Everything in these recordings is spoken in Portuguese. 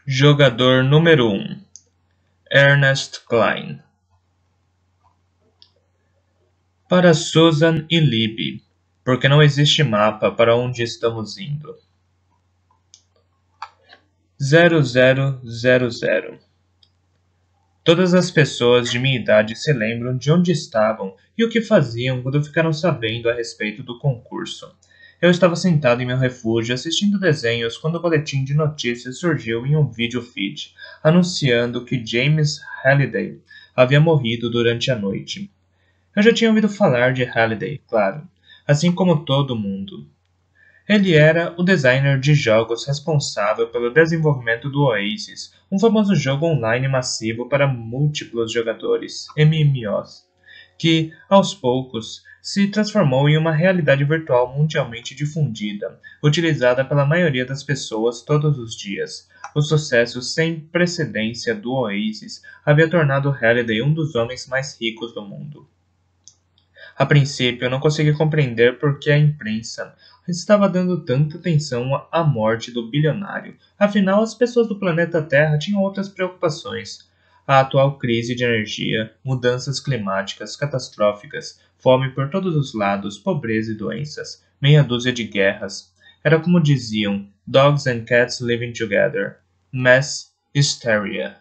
Jogador número 1: Ernest Klein. Para Susan e Libby, porque não existe mapa para onde estamos indo. 0000. Todas as pessoas de minha idade se lembram de onde estavam e o que faziam quando ficaram sabendo a respeito do concurso. Eu estava sentado em meu refúgio assistindo desenhos quando o boletim de notícias surgiu em um vídeo feed, anunciando que James Halliday havia morrido durante a noite. Eu já tinha ouvido falar de Halliday, claro, assim como todo mundo. Ele era o designer de jogos responsável pelo desenvolvimento do Oasis, um famoso jogo online massivo para múltiplos jogadores, MMOs, que, aos poucos, se transformou em uma realidade virtual mundialmente difundida, utilizada pela maioria das pessoas todos os dias. O sucesso sem precedência do Oasis havia tornado Halliday um dos homens mais ricos do mundo. A princípio, eu não conseguia compreender por que a imprensa estava dando tanta atenção à morte do bilionário. Afinal, as pessoas do planeta Terra tinham outras preocupações. A atual crise de energia, mudanças climáticas catastróficas, fome por todos os lados, pobreza e doenças, meia dúzia de guerras. Era como diziam, dogs and cats living together. Mass hysteria.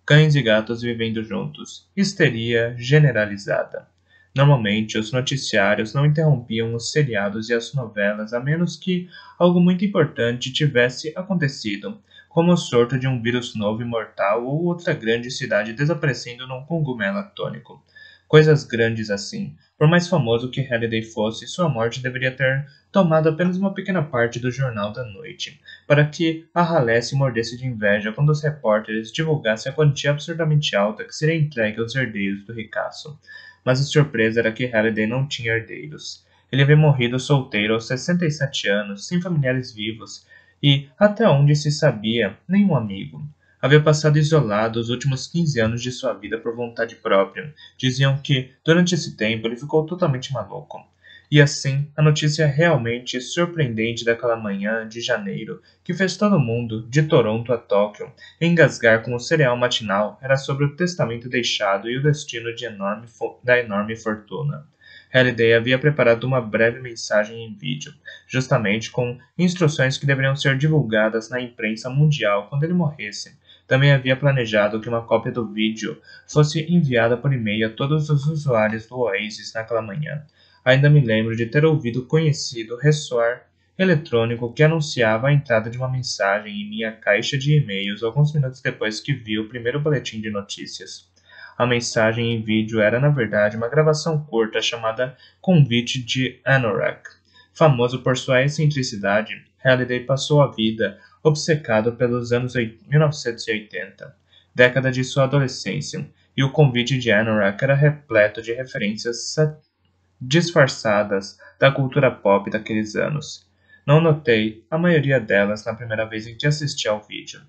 Cães e gatos vivendo juntos. Histeria generalizada. Normalmente, os noticiários não interrompiam os seriados e as novelas a menos que algo muito importante tivesse acontecido, como o surto de um vírus novo e mortal ou outra grande cidade desaparecendo num cogumelo atônico. Coisas grandes assim. Por mais famoso que Halliday fosse, sua morte deveria ter tomado apenas uma pequena parte do jornal da noite, para que a ralesse e mordesse de inveja quando os repórteres divulgassem a quantia absurdamente alta que seria entregue aos herdeiros do ricaço. Mas a surpresa era que Halliday não tinha herdeiros. Ele havia morrido solteiro aos 67 anos, sem familiares vivos, e, até onde se sabia, nenhum amigo. Havia passado isolado os últimos 15 anos de sua vida por vontade própria. Diziam que, durante esse tempo, ele ficou totalmente maluco. E assim, a notícia realmente surpreendente daquela manhã de janeiro, que fez todo mundo, de Toronto a Tóquio, engasgar com o cereal matinal, era sobre o testamento deixado e o destino da enorme fortuna. Halliday havia preparado uma breve mensagem em vídeo, justamente com instruções que deveriam ser divulgadas na imprensa mundial quando ele morresse. Também havia planejado que uma cópia do vídeo fosse enviada por e-mail a todos os usuários do Oasis naquela manhã. Ainda me lembro de ter ouvido o conhecido ressoar eletrônico que anunciava a entrada de uma mensagem em minha caixa de e-mails alguns minutos depois que vi o primeiro boletim de notícias. A mensagem em vídeo era, na verdade, uma gravação curta chamada Convite de Anorak. Famoso por sua excentricidade, Halliday passou a vida obcecado pelos anos 1980, década de sua adolescência, e o Convite de Anorak era repleto de referências disfarçadas da cultura pop daqueles anos. Não notei a maioria delas na primeira vez em que assisti ao vídeo.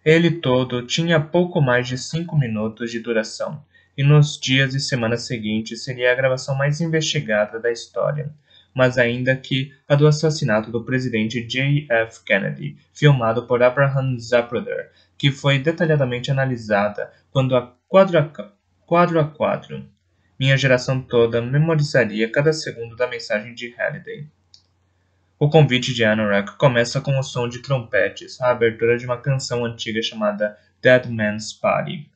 Ele todo tinha pouco mais de 5 minutos de duração, e nos dias e semanas seguintes seria a gravação mais investigada da história, mas ainda que a do assassinato do presidente J. F. Kennedy, filmado por Abraham Zapruder, que foi detalhadamente analisada quando a quadro a quadro. Minha geração toda memorizaria cada segundo da mensagem de Halliday. O convite de Anorak começa com o som de trompetes, a abertura de uma canção antiga chamada Dead Man's Party.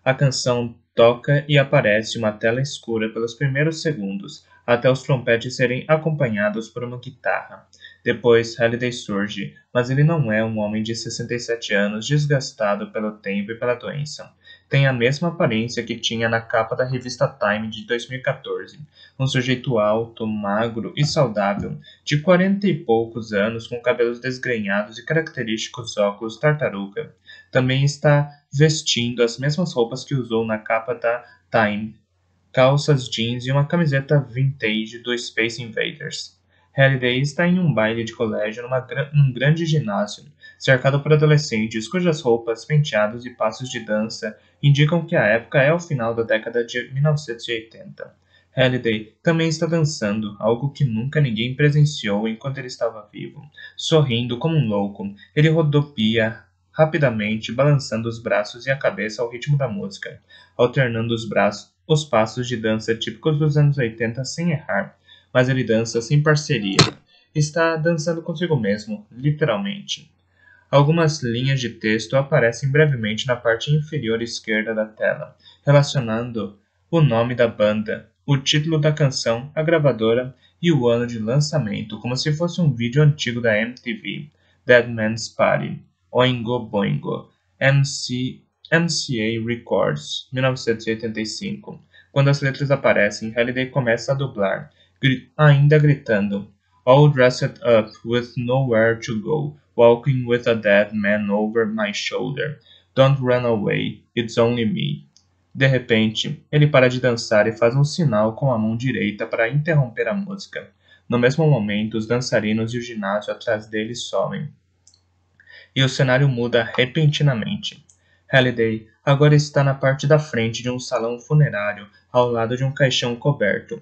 A canção toca e aparece uma tela escura pelos primeiros segundos, até os trompetes serem acompanhados por uma guitarra. Depois, Halliday surge, mas ele não é um homem de 67 anos desgastado pelo tempo e pela doença. Tem a mesma aparência que tinha na capa da revista Time de 2014. Um sujeito alto, magro e saudável, de 40 e poucos anos, com cabelos desgrenhados e característicos óculos tartaruga. Também está vestindo as mesmas roupas que usou na capa da Time, calças jeans e uma camiseta vintage do Space Invaders. Halliday está em um baile de colégio num grande ginásio, cercado por adolescentes cujas roupas, penteados e passos de dança indicam que a época é o final da década de 1980. Halliday também está dançando, algo que nunca ninguém presenciou enquanto ele estava vivo. Sorrindo como um louco, ele rodopia rapidamente balançando os braços e a cabeça ao ritmo da música, alternando os passos de dança típicos dos anos 80 sem errar, mas ele dança sem parceria. Está dançando consigo mesmo, literalmente. Algumas linhas de texto aparecem brevemente na parte inferior esquerda da tela, relacionando o nome da banda, o título da canção, a gravadora e o ano de lançamento, como se fosse um vídeo antigo da MTV, Dead Man's Party, Oingo Boingo, MCA Records, 1985. Quando as letras aparecem, Halliday começa a dublar, ainda gritando All dressed up with nowhere to go, walking with a dead man over my shoulder. Don't run away, it's only me. De repente, ele para de dançar e faz um sinal com a mão direita para interromper a música. No mesmo momento, os dançarinos e o ginásio atrás dele somem. E o cenário muda repentinamente. Halliday agora está na parte da frente de um salão funerário, ao lado de um caixão coberto.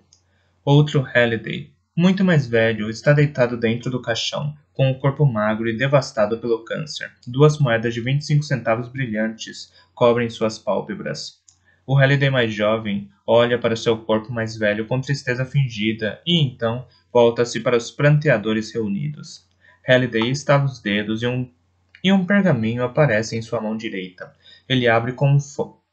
Outro Halliday, muito mais velho, está deitado dentro do caixão, com o corpo magro e devastado pelo câncer. 2 moedas de 25 centavos brilhantes cobrem suas pálpebras. O Halliday mais jovem olha para seu corpo mais velho com tristeza fingida e então volta-se para os pranteadores reunidos. Halliday estala os dedos e um pergaminho aparece em sua mão direita. Ele abre com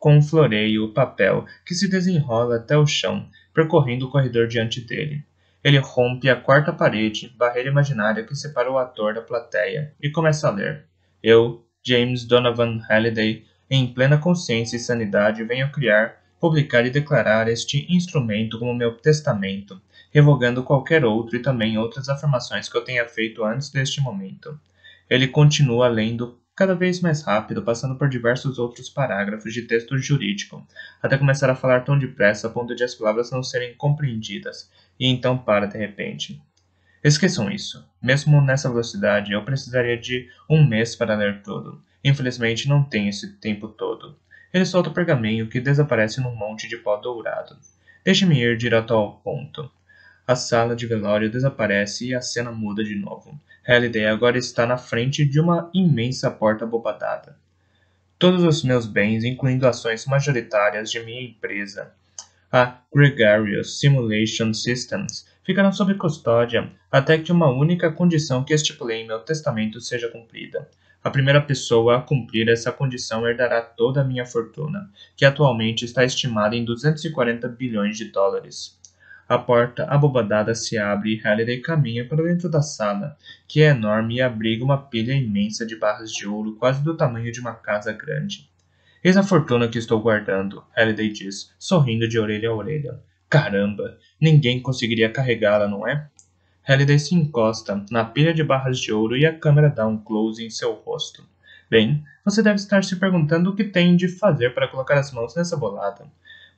um floreio o papel, que se desenrola até o chão, percorrendo o corredor diante dele. Ele rompe a quarta parede, barreira imaginária que separa o ator da plateia, e começa a ler. Eu, James Donovan Halliday, em plena consciência e sanidade, venho criar, publicar e declarar este instrumento como meu testamento, revogando qualquer outro e também outras afirmações que eu tenha feito antes deste momento. Ele continua lendo cada vez mais rápido, passando por diversos outros parágrafos de texto jurídico, até começar a falar tão depressa a ponto de as palavras não serem compreendidas, e então para de repente. Esqueçam isso. Mesmo nessa velocidade, eu precisaria de 1 mês para ler tudo. Infelizmente, não tenho esse tempo todo. Ele solta o pergaminho que desaparece num monte de pó dourado. Deixe-me ir direto ao ponto. A sala de velório desaparece e a cena muda de novo. Halliday agora está na frente de uma imensa porta abobadada. Todos os meus bens, incluindo ações majoritárias de minha empresa, a Gregarious Simulation Systems, ficarão sob custódia até que uma única condição que estipulei em meu testamento seja cumprida. A primeira pessoa a cumprir essa condição herdará toda a minha fortuna, que atualmente está estimada em 240 bilhões de dólares. A porta abobadada se abre e Halliday caminha para dentro da sala, que é enorme e abriga uma pilha imensa de barras de ouro quase do tamanho de uma casa grande. Eis a fortuna que estou guardando, Halliday diz, sorrindo de orelha a orelha. Caramba, ninguém conseguiria carregá-la, não é? Halliday se encosta na pilha de barras de ouro e a câmera dá um close em seu rosto. Bem, você deve estar se perguntando o que tem de fazer para colocar as mãos nessa bolada.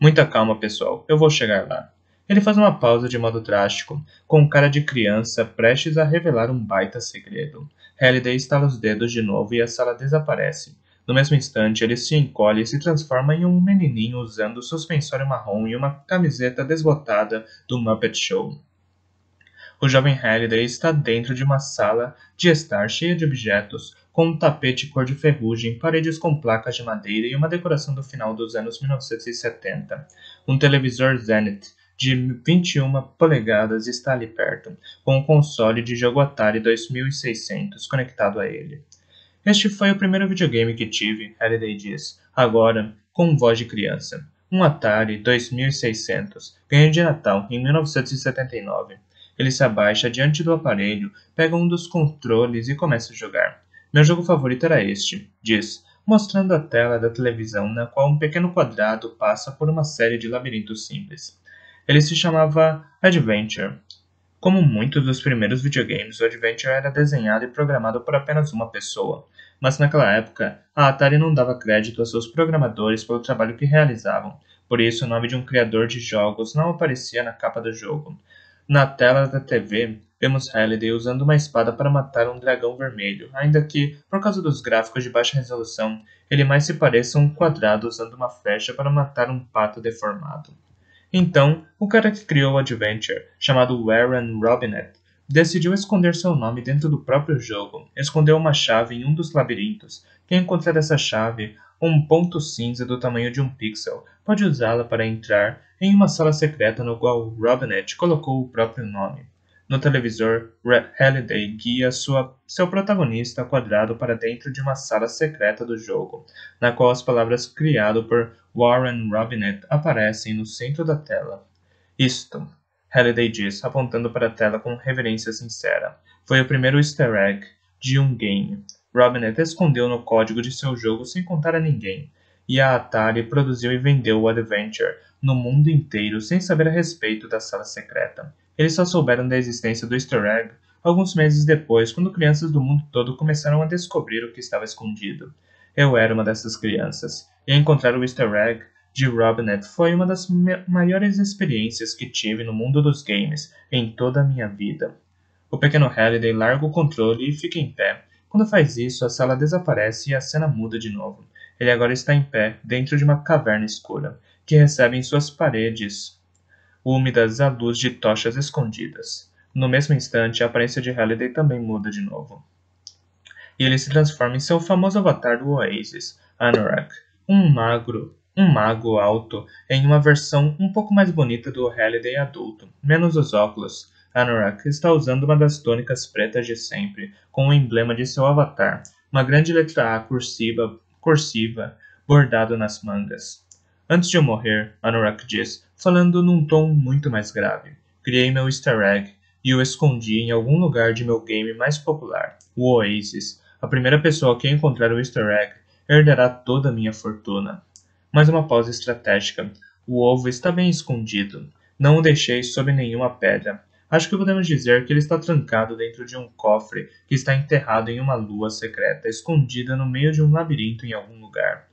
Muita calma, pessoal, eu vou chegar lá. Ele faz uma pausa de modo drástico, com cara de criança prestes a revelar um baita segredo. Halliday estala os dedos de novo e a sala desaparece. No mesmo instante, ele se encolhe e se transforma em um menininho usando suspensório marrom e uma camiseta desbotada do Muppet Show. O jovem Halliday está dentro de uma sala de estar cheia de objetos, com um tapete cor de ferrugem, paredes com placas de madeira e uma decoração do final dos anos 1970. Um televisor Zenith de 21 polegadas está ali perto, com um console de jogo Atari 2600 conectado a ele. Este foi o primeiro videogame que tive, Halliday diz, agora com voz de criança. Um Atari 2600, ganhei de Natal em 1979. Ele se abaixa diante do aparelho, pega um dos controles e começa a jogar. Meu jogo favorito era este, diz, mostrando a tela da televisão na qual um pequeno quadrado passa por uma série de labirintos simples. Ele se chamava Adventure. Como muitos dos primeiros videogames, o Adventure era desenhado e programado por apenas uma pessoa, mas naquela época, a Atari não dava crédito a seus programadores pelo trabalho que realizavam, por isso o nome de um criador de jogos não aparecia na capa do jogo. Na tela da TV, vemos Halliday usando uma espada para matar um dragão vermelho, ainda que, por causa dos gráficos de baixa resolução, ele mais se pareça um quadrado usando uma flecha para matar um pato deformado. Então, o cara que criou o Adventure, chamado Warren Robinett, decidiu esconder seu nome dentro do próprio jogo. Escondeu uma chave em um dos labirintos. Quem encontrar essa chave, um ponto cinza do tamanho de um pixel, pode usá-la para entrar em uma sala secreta no qual Robinette colocou o próprio nome. No televisor, Halliday guia seu protagonista quadrado para dentro de uma sala secreta do jogo, na qual as palavras criado por Warren Robinette aparecem no centro da tela. Isto, Halliday diz, apontando para a tela com reverência sincera, foi o primeiro easter egg de um game. Robinette escondeu no código de seu jogo sem contar a ninguém, e a Atari produziu e vendeu o Adventure no mundo inteiro sem saber a respeito da sala secreta. Eles só souberam da existência do easter egg alguns meses depois, quando crianças do mundo todo começaram a descobrir o que estava escondido. Eu era uma dessas crianças, e encontrar o easter egg de Robinette foi uma das maiores experiências que tive no mundo dos games em toda a minha vida. O pequeno Halliday larga o controle e fica em pé. Quando faz isso, a sala desaparece e a cena muda de novo. Ele agora está em pé, dentro de uma caverna escura, que recebe em suas paredes úmidas a luz de tochas escondidas. No mesmo instante, a aparência de Halliday também muda de novo. E ele se transforma em seu famoso avatar do Oasis, Anorak, um mago alto em uma versão um pouco mais bonita do Halliday adulto, menos os óculos. Anorak está usando uma das túnicas pretas de sempre, com o emblema de seu avatar, uma grande letra A cursiva bordado nas mangas. Antes de eu morrer, Anorak diz, falando num tom muito mais grave, criei meu easter egg e o escondi em algum lugar de meu game mais popular, o Oasis. A primeira pessoa que encontrar o easter egg herdará toda a minha fortuna. Mais uma pausa estratégica. O ovo está bem escondido. Não o deixei sob nenhuma pedra. Acho que podemos dizer que ele está trancado dentro de um cofre que está enterrado em uma lua secreta, escondida no meio de um labirinto em algum lugar.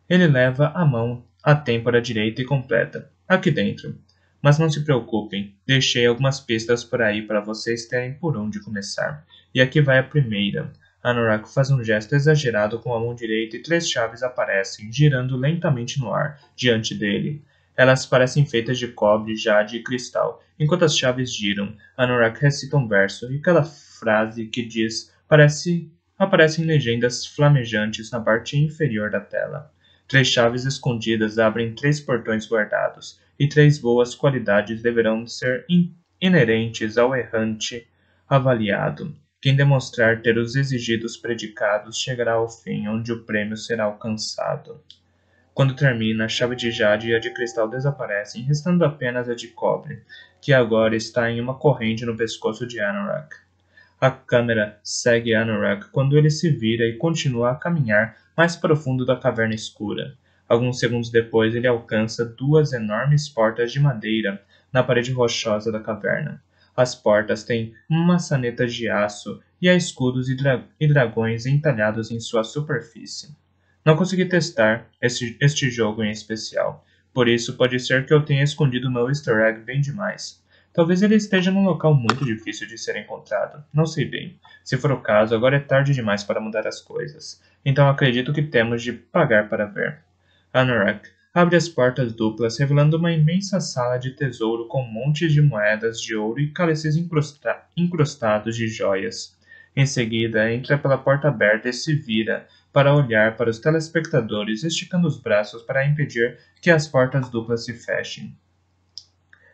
Ele leva a mão à têmpora direita e completa. Aqui dentro. Mas não se preocupem, deixei algumas pistas por aí para vocês terem por onde começar. E aqui vai a primeira. Anorak faz um gesto exagerado com a mão direita e 3 chaves aparecem, girando lentamente no ar, diante dele. Elas parecem feitas de cobre, jade e cristal. Enquanto as chaves giram, Anorak recita um verso, e cada frase que diz aparece em legendas flamejantes na parte inferior da tela. 3 chaves escondidas abrem 3 portões guardados, e 3 boas qualidades deverão ser inerentes ao errante avaliado. Quem demonstrar ter os exigidos predicados chegará ao fim, onde o prêmio será alcançado. Quando termina, a chave de jade e a de cristal desaparecem, restando apenas a de cobre, que agora está em uma corrente no pescoço de Anorak. A câmera segue Anorak quando ele se vira e continua a caminhar mais profundo da caverna escura. Alguns segundos depois, ele alcança 2 enormes portas de madeira na parede rochosa da caverna. As portas têm maçanetas de aço e há escudos e dragões entalhados em sua superfície. Não consegui testar este jogo em especial, por isso pode ser que eu tenha escondido meu easter egg bem demais. Talvez ele esteja num local muito difícil de ser encontrado, não sei bem. Se for o caso, agora é tarde demais para mudar as coisas, então acredito que temos de pagar para ver. Anorak abre as portas duplas, revelando uma imensa sala de tesouro com montes de moedas de ouro e cálices incrustados de joias. Em seguida, entra pela porta aberta e se vira para olhar para os telespectadores, esticando os braços para impedir que as portas duplas se fechem.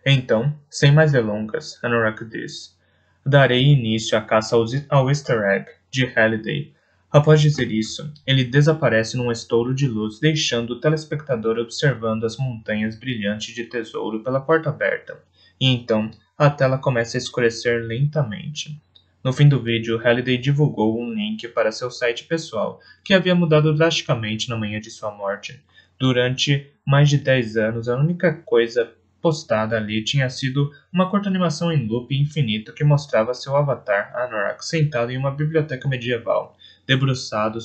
Então, sem mais delongas, Anorak diz, darei início à caça ao easter egg de Halliday. Após dizer isso, ele desaparece num estouro de luz, deixando o telespectador observando as montanhas brilhantes de tesouro pela porta aberta. E então, a tela começa a escurecer lentamente. No fim do vídeo, Halliday divulgou um link para seu site pessoal, que havia mudado drasticamente na manhã de sua morte. Durante mais de 10 anos, a única coisa postada ali tinha sido uma curta animação em loop infinito que mostrava seu avatar, Anorak, sentado em uma biblioteca medieval, debruçado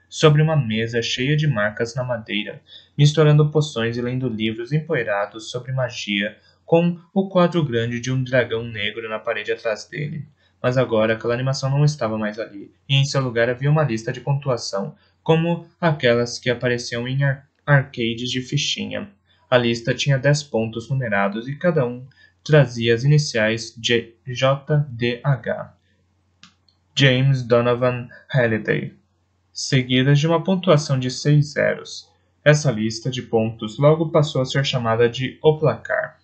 sobre uma mesa cheia de marcas na madeira, misturando poções e lendo livros empoeirados sobre magia, com o quadro grande de um dragão negro na parede atrás dele. Mas agora aquela animação não estava mais ali, e em seu lugar havia uma lista de pontuação, como aquelas que apareciam em arcades de fichinha. A lista tinha 10 pontos numerados e cada um trazia as iniciais JDH, James Donovan Halliday, seguidas de uma pontuação de 6 zeros. Essa lista de pontos logo passou a ser chamada de O Placar.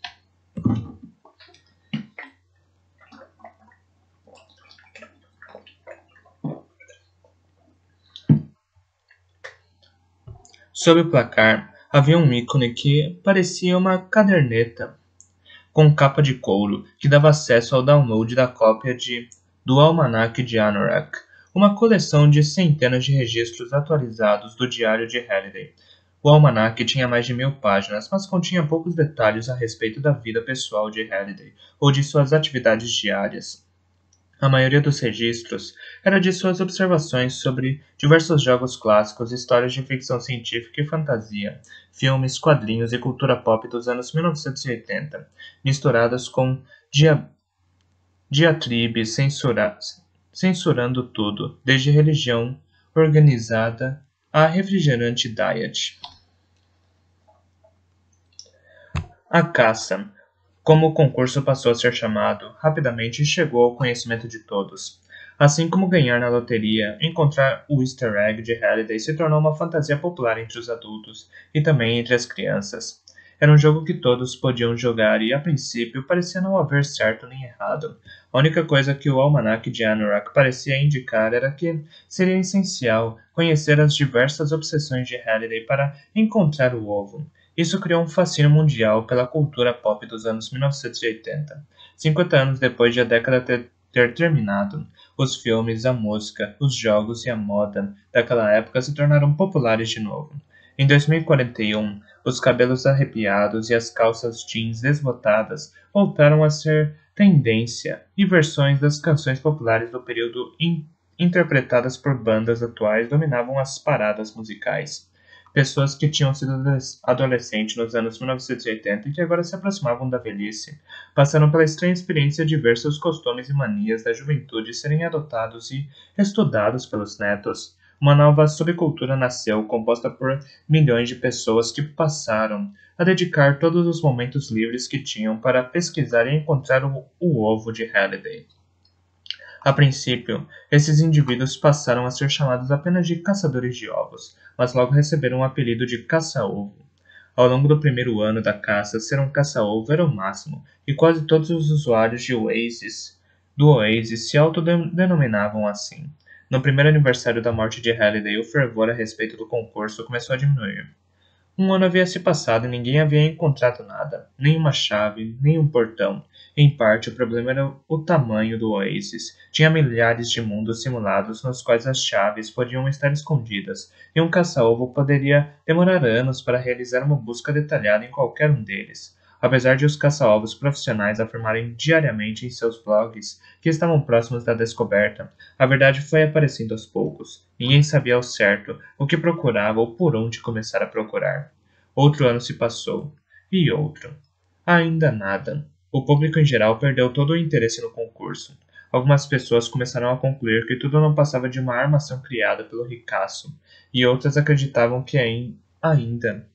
Sob o placar havia um ícone que parecia uma caderneta com capa de couro que dava acesso ao download da cópia do Almanaque de Anorak, uma coleção de centenas de registros atualizados do diário de Halliday. O almanaque tinha mais de 1000 páginas, mas continha poucos detalhes a respeito da vida pessoal de Halliday ou de suas atividades diárias. A maioria dos registros era de suas observações sobre diversos jogos clássicos, histórias de ficção científica e fantasia, filmes, quadrinhos e cultura pop dos anos 1980, misturadas com diatribes censurando tudo, desde religião organizada a refrigerante diet. A caça, como o concurso passou a ser chamado, rapidamente chegou ao conhecimento de todos. Assim como ganhar na loteria, encontrar o Easter egg de Halliday se tornou uma fantasia popular entre os adultos e também entre as crianças. Era um jogo que todos podiam jogar e, a princípio, parecia não haver certo nem errado. A única coisa que o almanaque de Anorak parecia indicar era que seria essencial conhecer as diversas obsessões de Halliday para encontrar o ovo. Isso criou um fascínio mundial pela cultura pop dos anos 1980. 50 anos depois de a década ter terminado, os filmes, a música, os jogos e a moda daquela época se tornaram populares de novo. Em 2041, os cabelos arrepiados e as calças jeans desbotadas voltaram a ser tendência, e versões das canções populares do período interpretadas por bandas atuais dominavam as paradas musicais. Pessoas que tinham sido adolescentes nos anos 1980 e que agora se aproximavam da velhice, passaram pela estranha experiência de ver seus costumes e manias da juventude serem adotados e estudados pelos netos. Uma nova subcultura nasceu, composta por milhões de pessoas que passaram a dedicar todos os momentos livres que tinham para pesquisar e encontrar o ovo de Halliday. A princípio, esses indivíduos passaram a ser chamados apenas de caçadores de ovos, mas logo receberam o apelido de caça-ovo. Ao longo do primeiro ano da caça, ser um caça-ovo era o máximo, e quase todos os usuários do Oasis se autodenominavam assim. No primeiro aniversário da morte de Halliday, o fervor a respeito do concurso começou a diminuir. Um ano havia se passado e ninguém havia encontrado nada, nem uma chave, nem um portão. Em parte, o problema era o tamanho do Oasis. Tinha milhares de mundos simulados nos quais as chaves podiam estar escondidas, e um caça-ovo poderia demorar anos para realizar uma busca detalhada em qualquer um deles. Apesar de os caça-ovos profissionais afirmarem diariamente em seus blogs que estavam próximos da descoberta, a verdade foi aparecendo aos poucos. Ninguém sabia ao certo o que procurava ou por onde começar a procurar. Outro ano se passou, e outro. Ainda nada. O público em geral perdeu todo o interesse no concurso. Algumas pessoas começaram a concluir que tudo não passava de uma armação criada pelo ricaço, e outras acreditavam que ainda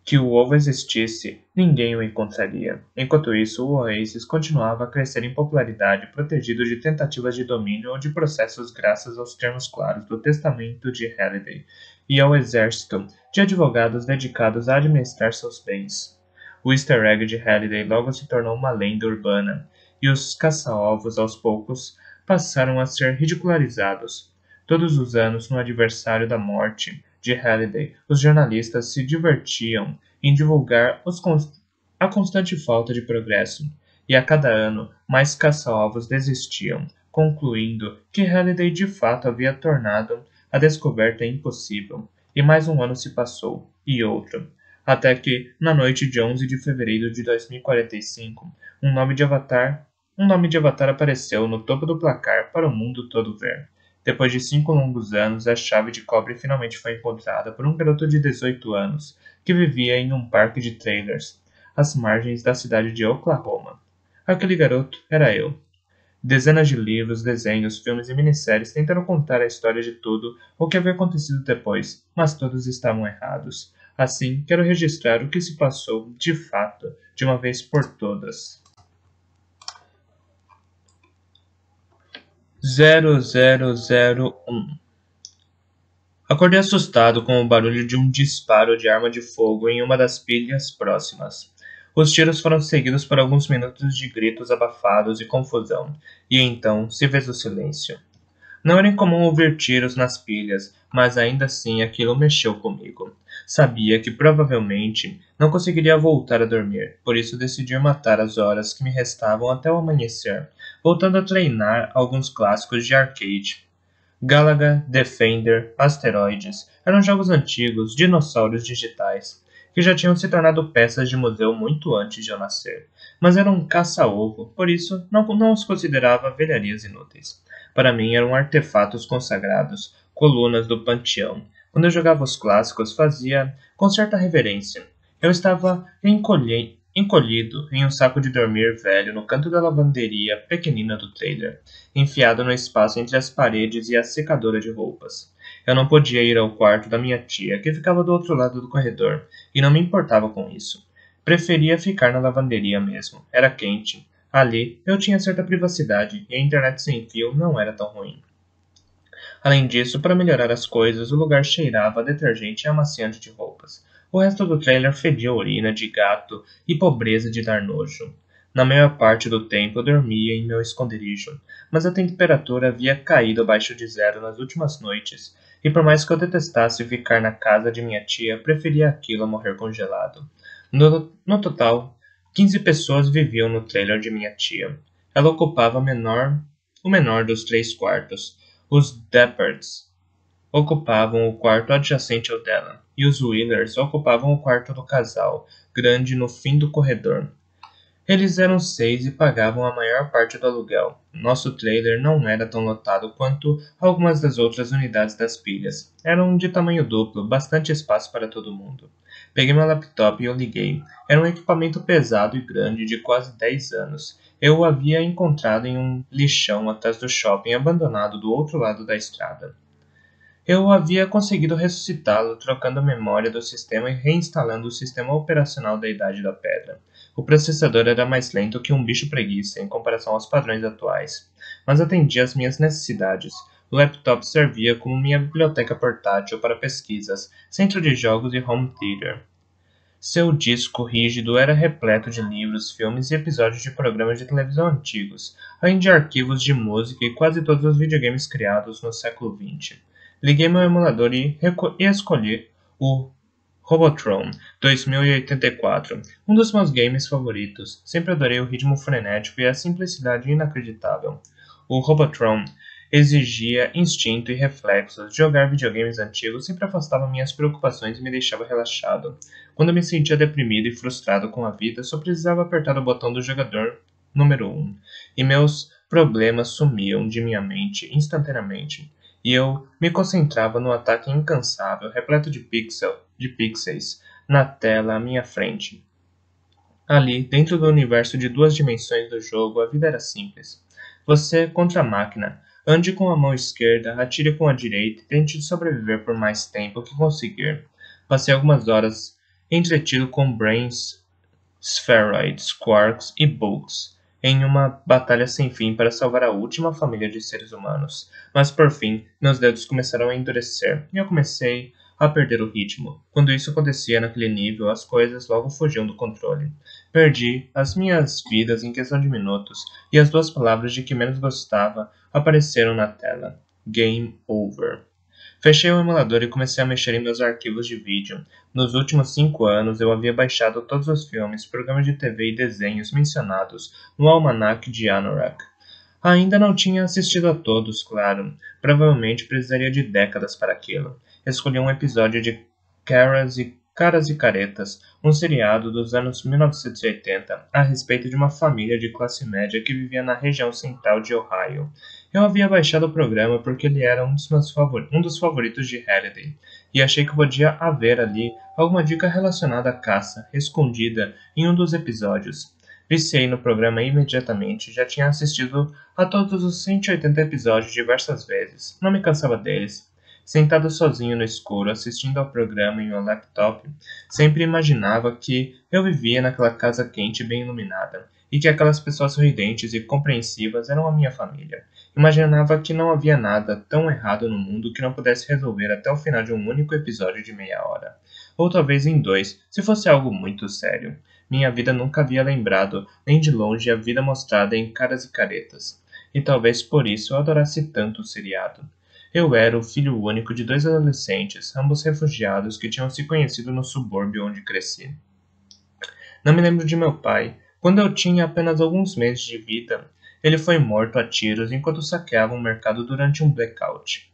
que o ovo existisse, ninguém o encontraria. Enquanto isso, o Oasis continuava a crescer em popularidade, protegido de tentativas de domínio ou de processos graças aos termos claros do testamento de Halliday e ao exército de advogados dedicados a administrar seus bens. O Easter egg de Halliday logo se tornou uma lenda urbana, e os caça-ovos, aos poucos, passaram a ser ridicularizados. Todos os anos, no aniversário da morte de Halliday, os jornalistas se divertiam em divulgar a constante falta de progresso, e a cada ano mais caça-ovos desistiam, concluindo que Halliday de fato havia tornado a descoberta impossível. E mais um ano se passou, e outro, até que, na noite de 11 de fevereiro de 2045, um nome de Avatar apareceu no topo do placar para o mundo todo ver. Depois de 5 longos anos, a chave de cobre finalmente foi encontrada por um garoto de 18 anos que vivia em um parque de trailers, às margens da cidade de Oklahoma. Aquele garoto era eu. Dezenas de livros, desenhos, filmes e minisséries tentaram contar a história de tudo o que havia acontecido depois, mas todos estavam errados. Assim, quero registrar o que se passou, de fato, de uma vez por todas. 0001. Acordei assustado com o barulho de um disparo de arma de fogo em uma das pilhas próximas. Os tiros foram seguidos por alguns minutos de gritos abafados e confusão, e então se fez o silêncio. Não era incomum ouvir tiros nas pilhas, mas ainda assim aquilo mexeu comigo. Sabia que provavelmente não conseguiria voltar a dormir, por isso decidi matar as horas que me restavam até o amanhecer, voltando a treinar alguns clássicos de arcade. Galaga, Defender, Asteroides eram jogos antigos, dinossauros digitais, que já tinham se tornado peças de museu muito antes de eu nascer, mas eram um caça-ovo, por isso não os considerava velharias inúteis. Para mim eram artefatos consagrados, colunas do panteão. Quando eu jogava os clássicos, fazia com certa reverência. Eu estava encolhido em um saco de dormir velho no canto da lavanderia pequenina do trailer, enfiado no espaço entre as paredes e a secadora de roupas. Eu não podia ir ao quarto da minha tia, que ficava do outro lado do corredor, e não me importava com isso. Preferia ficar na lavanderia mesmo. Era quente. Ali, eu tinha certa privacidade, e a internet sem fio não era tão ruim. Além disso, para melhorar as coisas, o lugar cheirava a detergente e amaciante de roupas. O resto do trailer fedia urina de gato e pobreza de dar nojo. Na maior parte do tempo eu dormia em meu esconderijo, mas a temperatura havia caído abaixo de zero nas últimas noites, e por mais que eu detestasse ficar na casa de minha tia, preferia aquilo a morrer congelado. No total, 15 pessoas viviam no trailer de minha tia. Ela ocupava o menor dos 3 quartos. Os Deppards ocupavam o quarto adjacente ao dela, e os Wheelers ocupavam o quarto do casal, grande no fim do corredor. Eles eram 6 e pagavam a maior parte do aluguel. Nosso trailer não era tão lotado quanto algumas das outras unidades das pilhas. Eram de tamanho duplo, bastante espaço para todo mundo. Peguei meu laptop e o liguei. Era um equipamento pesado e grande de quase 10 anos. Eu o havia encontrado em um lixão atrás do shopping abandonado do outro lado da estrada. Eu havia conseguido ressuscitá-lo trocando a memória do sistema e reinstalando o sistema operacional da Idade da Pedra. O processador era mais lento que um bicho preguiça em comparação aos padrões atuais, mas atendia às minhas necessidades. O laptop servia como minha biblioteca portátil para pesquisas, centro de jogos e home theater. Seu disco rígido era repleto de livros, filmes e episódios de programas de televisão antigos, além de arquivos de música e quase todos os videogames criados no século XX. Liguei meu emulador e escolhi o Robotron 2084, um dos meus games favoritos. Sempre adorei o ritmo frenético e a simplicidade inacreditável. O Robotron exigia instinto e reflexos. Jogar videogames antigos sempre afastava minhas preocupações e me deixava relaxado. Quando eu me sentia deprimido e frustrado com a vida, só precisava apertar o botão do jogador número 1, e meus problemas sumiam de minha mente instantaneamente, e eu me concentrava no ataque incansável, repleto de pixels, na tela à minha frente. Ali, dentro do universo de 2 dimensões do jogo, a vida era simples. Você contra a máquina. Ande com a mão esquerda, atire com a direita e tente sobreviver por mais tempo que conseguir. Passei algumas horas entretido com brains, spheroids, quarks e bugs, em uma batalha sem fim para salvar a última família de seres humanos. Mas por fim, meus dedos começaram a endurecer e eu comecei a perder o ritmo. Quando isso acontecia naquele nível, as coisas logo fugiam do controle. Perdi as minhas vidas em questão de minutos, e as 2 palavras de que menos gostava apareceram na tela: Game Over. Fechei o emulador e comecei a mexer em meus arquivos de vídeo. Nos últimos 5 anos, eu havia baixado todos os filmes, programas de TV e desenhos mencionados no Almanac de Anorak. Ainda não tinha assistido a todos, claro. Provavelmente precisaria de décadas para aquilo. Escolhi um episódio de Caras e Caretas, um seriado dos anos 1980, a respeito de uma família de classe média que vivia na região central de Ohio. Eu havia baixado o programa porque ele era um dos favoritos de Halliday, e achei que podia haver ali alguma dica relacionada à caça, escondida em um dos episódios. Viciei no programa imediatamente, já tinha assistido a todos os 180 episódios diversas vezes, não me cansava deles. Sentado sozinho no escuro, assistindo ao programa em meu laptop, sempre imaginava que eu vivia naquela casa quente e bem iluminada, e que aquelas pessoas sorridentes e compreensivas eram a minha família. Imaginava que não havia nada tão errado no mundo que não pudesse resolver até o final de um único episódio de meia hora. Ou talvez em dois, se fosse algo muito sério. Minha vida nunca havia lembrado, nem de longe, a vida mostrada em Caras e Caretas. E talvez por isso eu adorasse tanto o seriado. Eu era o filho único de dois adolescentes, ambos refugiados que tinham se conhecido no subúrbio onde cresci. Não me lembro de meu pai. Quando eu tinha apenas alguns meses de vida, ele foi morto a tiros enquanto saqueava um mercado durante um blackout.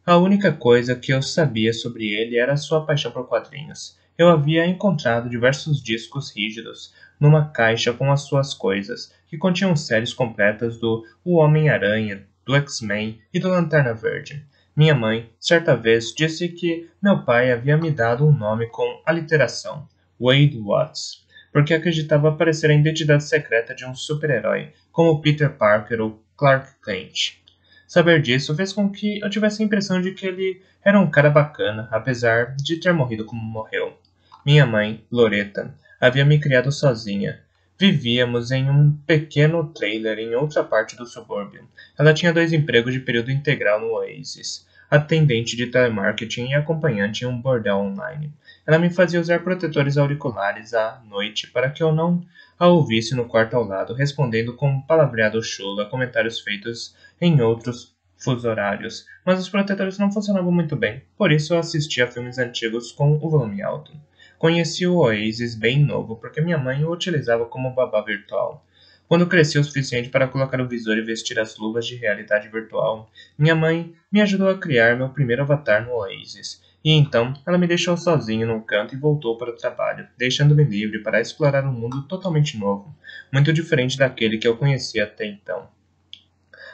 A única coisa que eu sabia sobre ele era sua paixão por quadrinhos. Eu havia encontrado diversos discos rígidos numa caixa com as suas coisas, que continham séries completas do O Homem-Aranha, do X-Men e do Lanterna Verde. Minha mãe, certa vez, disse que meu pai havia me dado um nome com aliteração, Wade Watts, porque acreditava parecer a identidade secreta de um super-herói, como Peter Parker ou Clark Kent. Saber disso fez com que eu tivesse a impressão de que ele era um cara bacana, apesar de ter morrido como morreu. Minha mãe, Loretta, havia me criado sozinha. Vivíamos em um pequeno trailer em outra parte do subúrbio. Ela tinha 2 empregos de período integral no Oasis, atendente de telemarketing e acompanhante em um bordel online. Ela me fazia usar protetores auriculares à noite para que eu não a ouvisse no quarto ao lado, respondendo com um palavreado chulo a comentários feitos em outros fusos horários, mas os protetores não funcionavam muito bem, por isso eu assistia a filmes antigos com o volume alto. Conheci o Oasis bem novo, porque minha mãe o utilizava como babá virtual. Quando cresci o suficiente para colocar o visor e vestir as luvas de realidade virtual, minha mãe me ajudou a criar meu primeiro avatar no Oasis. E então, ela me deixou sozinho num canto e voltou para o trabalho, deixando-me livre para explorar um mundo totalmente novo, muito diferente daquele que eu conhecia até então.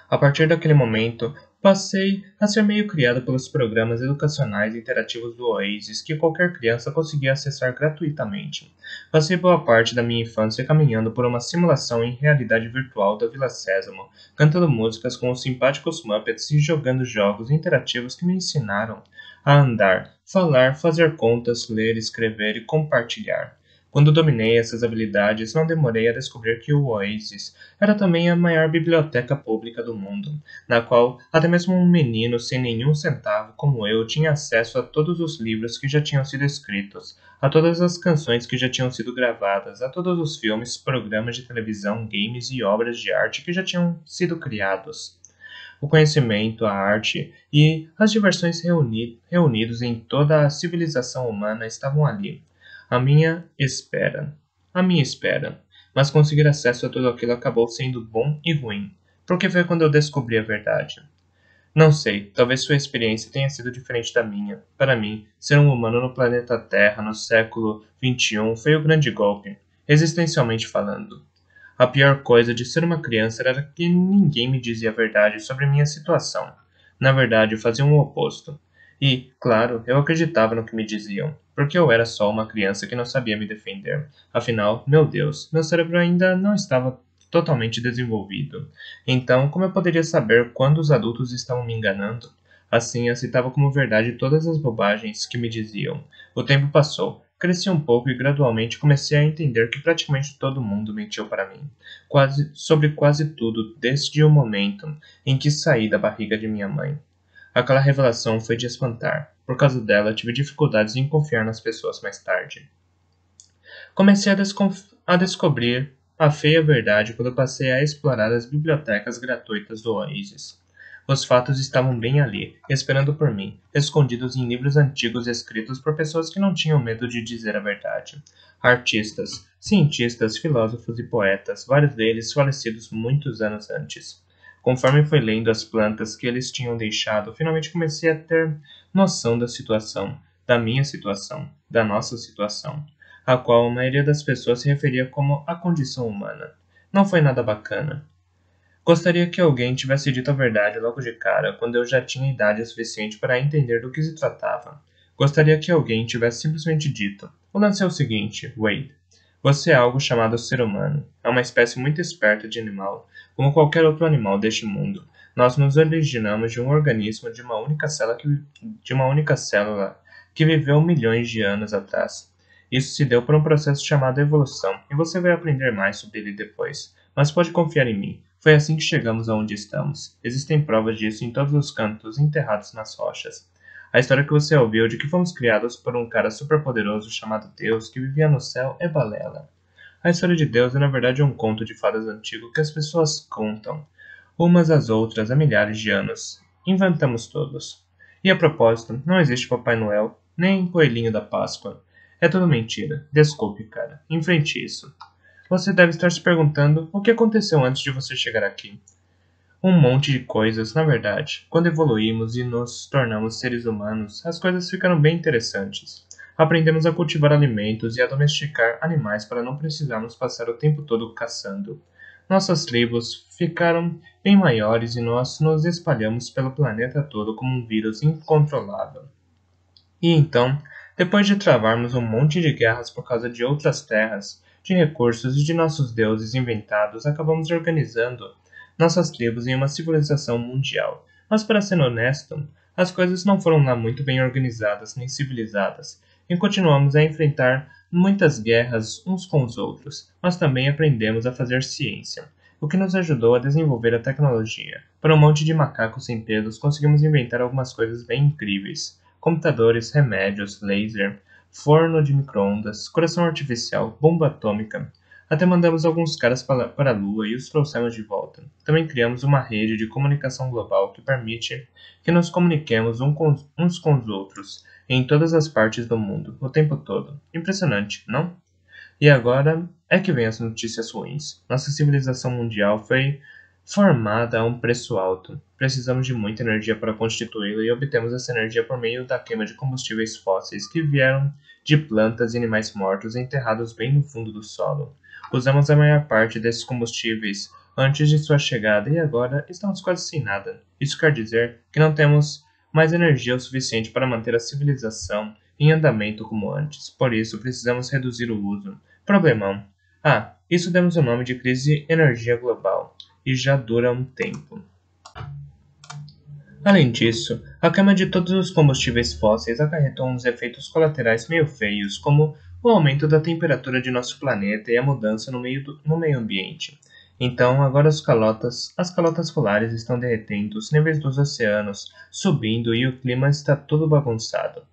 A partir daquele momento, passei a ser meio criado pelos programas educacionais interativos do Oasis que qualquer criança conseguia acessar gratuitamente. Passei boa parte da minha infância caminhando por uma simulação em realidade virtual da Vila Sésamo, cantando músicas com os simpáticos Muppets e jogando jogos interativos que me ensinaram a andar, falar, fazer contas, ler, escrever e compartilhar. Quando dominei essas habilidades, não demorei a descobrir que o Oasis era também a maior biblioteca pública do mundo, na qual até mesmo um menino sem nenhum centavo como eu tinha acesso a todos os livros que já tinham sido escritos, a todas as canções que já tinham sido gravadas, a todos os filmes, programas de televisão, games e obras de arte que já tinham sido criados. O conhecimento, a arte e as diversões reunidos em toda a civilização humana estavam ali, à minha espera. À minha espera. Mas conseguir acesso a tudo aquilo acabou sendo bom e ruim, porque foi quando eu descobri a verdade. Não sei, talvez sua experiência tenha sido diferente da minha. Para mim, ser um humano no planeta Terra no século XXI foi o grande golpe, existencialmente falando. A pior coisa de ser uma criança era que ninguém me dizia a verdade sobre minha situação. Na verdade, faziam o oposto. E, claro, eu acreditava no que me diziam, porque eu era só uma criança que não sabia me defender. Afinal, meu Deus, meu cérebro ainda não estava totalmente desenvolvido. Então, como eu poderia saber quando os adultos estavam me enganando? Assim, aceitava como verdade todas as bobagens que me diziam. O tempo passou. Cresci um pouco e gradualmente comecei a entender que praticamente todo mundo mentiu para mim, sobre quase tudo desde o momento em que saí da barriga de minha mãe. Aquela revelação foi de espantar. Por causa dela, tive dificuldades em confiar nas pessoas mais tarde. Comecei a descobrir a feia verdade quando passei a explorar as bibliotecas gratuitas do Oasis. Os fatos estavam bem ali, esperando por mim, escondidos em livros antigos escritos por pessoas que não tinham medo de dizer a verdade. Artistas, cientistas, filósofos e poetas, vários deles falecidos muitos anos antes. Conforme fui lendo as plantas que eles tinham deixado, finalmente comecei a ter noção da situação, da minha situação, da nossa situação, a qual a maioria das pessoas se referia como a condição humana. Não foi nada bacana. Gostaria que alguém tivesse dito a verdade logo de cara, quando eu já tinha idade suficiente para entender do que se tratava. Gostaria que alguém tivesse simplesmente dito: o lance é o seguinte, Wade. Você é algo chamado ser humano. É uma espécie muito esperta de animal, como qualquer outro animal deste mundo. Nós nos originamos de um organismo de uma única célula que viveu milhões de anos atrás. Isso se deu por um processo chamado evolução, e você vai aprender mais sobre ele depois. Mas pode confiar em mim. Foi assim que chegamos aonde estamos. Existem provas disso em todos os cantos, enterrados nas rochas. A história que você ouviu de que fomos criados por um cara superpoderoso chamado Deus que vivia no céu é balela. A história de Deus é na verdade um conto de fadas antigo que as pessoas contam, umas às outras há milhares de anos. Inventamos todos. E a propósito, não existe Papai Noel, nem Coelhinho da Páscoa. É tudo mentira. Desculpe, cara. Enfrente isso. Você deve estar se perguntando o que aconteceu antes de você chegar aqui. Um monte de coisas, na verdade. Quando evoluímos e nos tornamos seres humanos, as coisas ficaram bem interessantes. Aprendemos a cultivar alimentos e a domesticar animais para não precisarmos passar o tempo todo caçando. Nossas tribos ficaram bem maiores e nós nos espalhamos pelo planeta todo como um vírus incontrolável. E então, depois de travarmos um monte de guerras por causa de outras terras, de recursos e de nossos deuses inventados, acabamos organizando nossas tribos em uma civilização mundial. Mas para ser honesto, as coisas não foram lá muito bem organizadas nem civilizadas, e continuamos a enfrentar muitas guerras uns com os outros, mas também aprendemos a fazer ciência, o que nos ajudou a desenvolver a tecnologia. Para um monte de macacos sem pelos, conseguimos inventar algumas coisas bem incríveis: computadores, remédios, laser, forno de micro-ondas, coração artificial, bomba atômica. Até mandamos alguns caras para a Lua e os trouxemos de volta. Também criamos uma rede de comunicação global que permite que nos comuniquemos uns com os outros, em todas as partes do mundo, o tempo todo. Impressionante, não? E agora é que vem as notícias ruins. Nossa civilização mundial foi formada a um preço alto. Precisamos de muita energia para constituí-la e obtemos essa energia por meio da queima de combustíveis fósseis que vieram de plantas e animais mortos enterrados bem no fundo do solo. Usamos a maior parte desses combustíveis antes de sua chegada e agora estamos quase sem nada. Isso quer dizer que não temos mais energia o suficiente para manter a civilização em andamento como antes. Por isso, precisamos reduzir o uso. Problemão. Isso demos o nome de crise energia global, e já dura um tempo. Além disso, a queima de todos os combustíveis fósseis acarretou uns efeitos colaterais meio feios, como o aumento da temperatura de nosso planeta e a mudança no meio ambiente. Então, agora as calotas polares estão derretendo, os níveis dos oceanos subindo e o clima está todo bagunçado.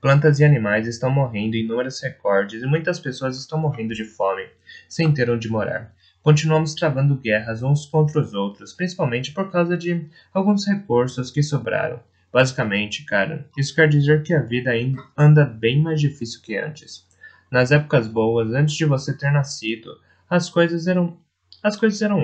Plantas e animais estão morrendo em números recordes e muitas pessoas estão morrendo de fome, sem ter onde morar. Continuamos travando guerras uns contra os outros, principalmente por causa de alguns recursos que sobraram. Basicamente, cara, isso quer dizer que a vida anda bem mais difícil que antes. Nas épocas boas, antes de você ter nascido, as coisas eram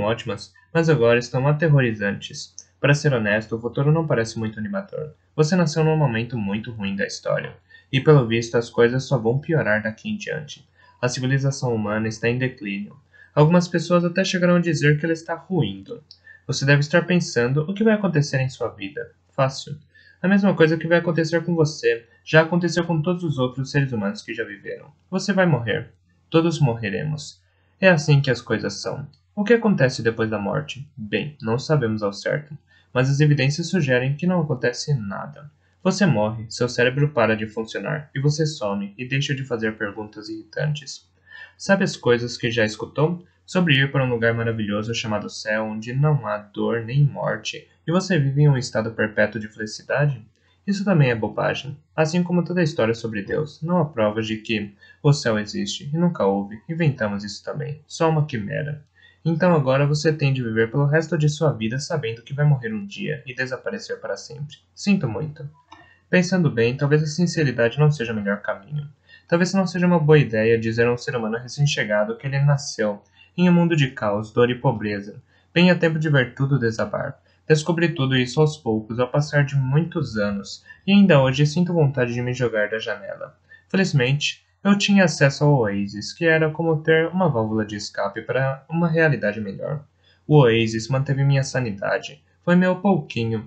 ótimas, mas agora estão aterrorizantes. Para ser honesto, o futuro não parece muito animador. Você nasceu num momento muito ruim da história, e pelo visto as coisas só vão piorar daqui em diante. A civilização humana está em declínio. Algumas pessoas até chegaram a dizer que ela está ruindo. Você deve estar pensando o que vai acontecer em sua vida. Fácil. A mesma coisa que vai acontecer com você já aconteceu com todos os outros seres humanos que já viveram. Você vai morrer. Todos morreremos. É assim que as coisas são. O que acontece depois da morte? Bem, não sabemos ao certo, mas as evidências sugerem que não acontece nada. Você morre, seu cérebro para de funcionar, e você some e deixa de fazer perguntas irritantes. Sabe as coisas que já escutou? Sobre ir para um lugar maravilhoso chamado céu, onde não há dor nem morte, e você vive em um estado perpétuo de felicidade? Isso também é bobagem. Assim como toda a história sobre Deus, não há provas de que o céu existe, e nunca houve. Inventamos isso também. Só uma quimera. Então agora você tem de viver pelo resto de sua vida sabendo que vai morrer um dia e desaparecer para sempre. Sinto muito. Pensando bem, talvez a sinceridade não seja o melhor caminho. Talvez não seja uma boa ideia dizer a um ser humano recém-chegado que ele nasceu em um mundo de caos, dor e pobreza, bem a tempo de ver tudo desabar. Descobri tudo isso aos poucos, ao passar de muitos anos, e ainda hoje sinto vontade de me jogar da janela. Felizmente, eu tinha acesso ao Oasis, que era como ter uma válvula de escape para uma realidade melhor. O Oasis manteve minha sanidade. Foi meu parquinho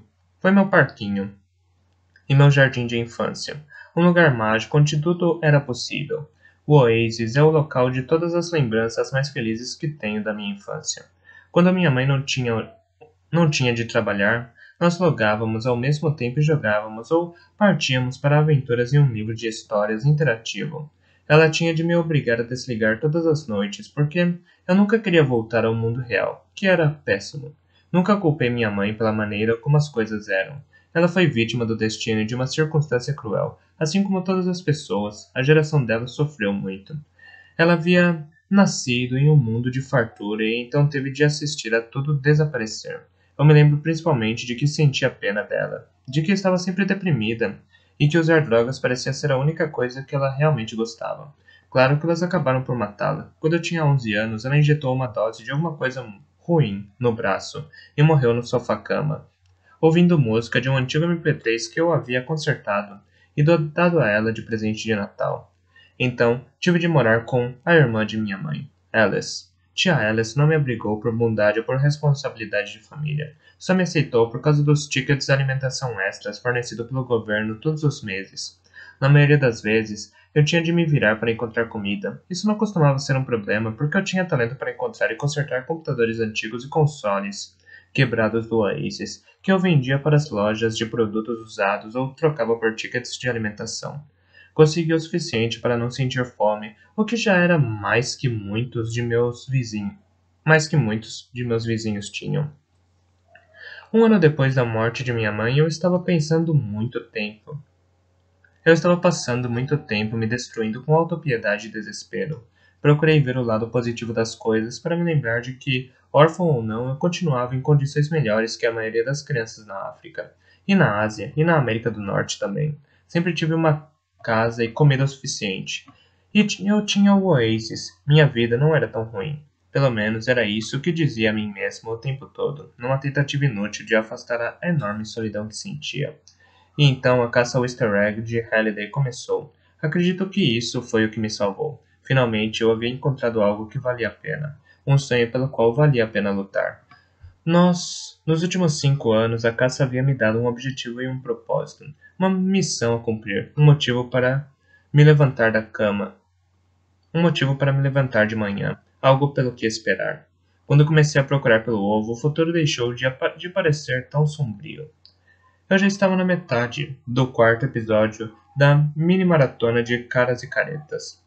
e meu jardim de infância. Um lugar mágico onde tudo era possível. O Oasis é o local de todas as lembranças mais felizes que tenho da minha infância. Quando a minha mãe não tinha de trabalhar, nós logávamos ao mesmo tempo e jogávamos ou partíamos para aventuras em um livro de histórias interativo. Ela tinha de me obrigar a desligar todas as noites, porque eu nunca queria voltar ao mundo real, que era péssimo. Nunca culpei minha mãe pela maneira como as coisas eram. Ela foi vítima do destino e de uma circunstância cruel, assim como todas as pessoas. A geração dela sofreu muito. Ela havia nascido em um mundo de fartura e então teve de assistir a tudo desaparecer. Eu me lembro principalmente de que sentia pena dela, de que estava sempre deprimida e que usar drogas parecia ser a única coisa que ela realmente gostava. Claro que elas acabaram por matá-la. Quando eu tinha 11 anos, ela injetou uma dose de alguma coisa ruim no braço e morreu no sofá-cama, ouvindo música de um antigo MP3 que eu havia consertado e dado a ela de presente de Natal. Então, tive de morar com a irmã de minha mãe, Alice. Tia Alice não me abrigou por bondade ou por responsabilidade de família. Só me aceitou por causa dos tickets de alimentação extras fornecidos pelo governo todos os meses. Na maioria das vezes, eu tinha de me virar para encontrar comida. Isso não costumava ser um problema, porque eu tinha talento para encontrar e consertar computadores antigos e consoles quebrados do Oasis, que eu vendia para as lojas de produtos usados ou trocava por tickets de alimentação. Consegui o suficiente para não sentir fome, o que já era mais que muitos de meus vizinhos tinham. Um ano depois da morte de minha mãe, eu estava passando muito tempo me destruindo com autopiedade e desespero. Procurei ver o lado positivo das coisas para me lembrar de que, órfão ou não, eu continuava em condições melhores que a maioria das crianças na África, e na Ásia, e na América do Norte também. Sempre tive uma casa e comida o suficiente. Eu tinha o Oasis. Minha vida não era tão ruim. Pelo menos era isso que dizia a mim mesmo o tempo todo, numa tentativa inútil de afastar a enorme solidão que sentia. E então a caça ao easter egg de Halliday começou. Acredito que isso foi o que me salvou. Finalmente eu havia encontrado algo que valia a pena. Um sonho pelo qual valia a pena lutar. Nos últimos 5 anos, a caça havia me dado um objetivo e um propósito. Uma missão a cumprir. Me levantar da cama. Um motivo para me levantar de manhã. Algo pelo que esperar. Quando comecei a procurar pelo ovo, o futuro deixou de parecer tão sombrio. Eu já estava na metade do quarto episódio da mini-maratona de Caras e Caretas,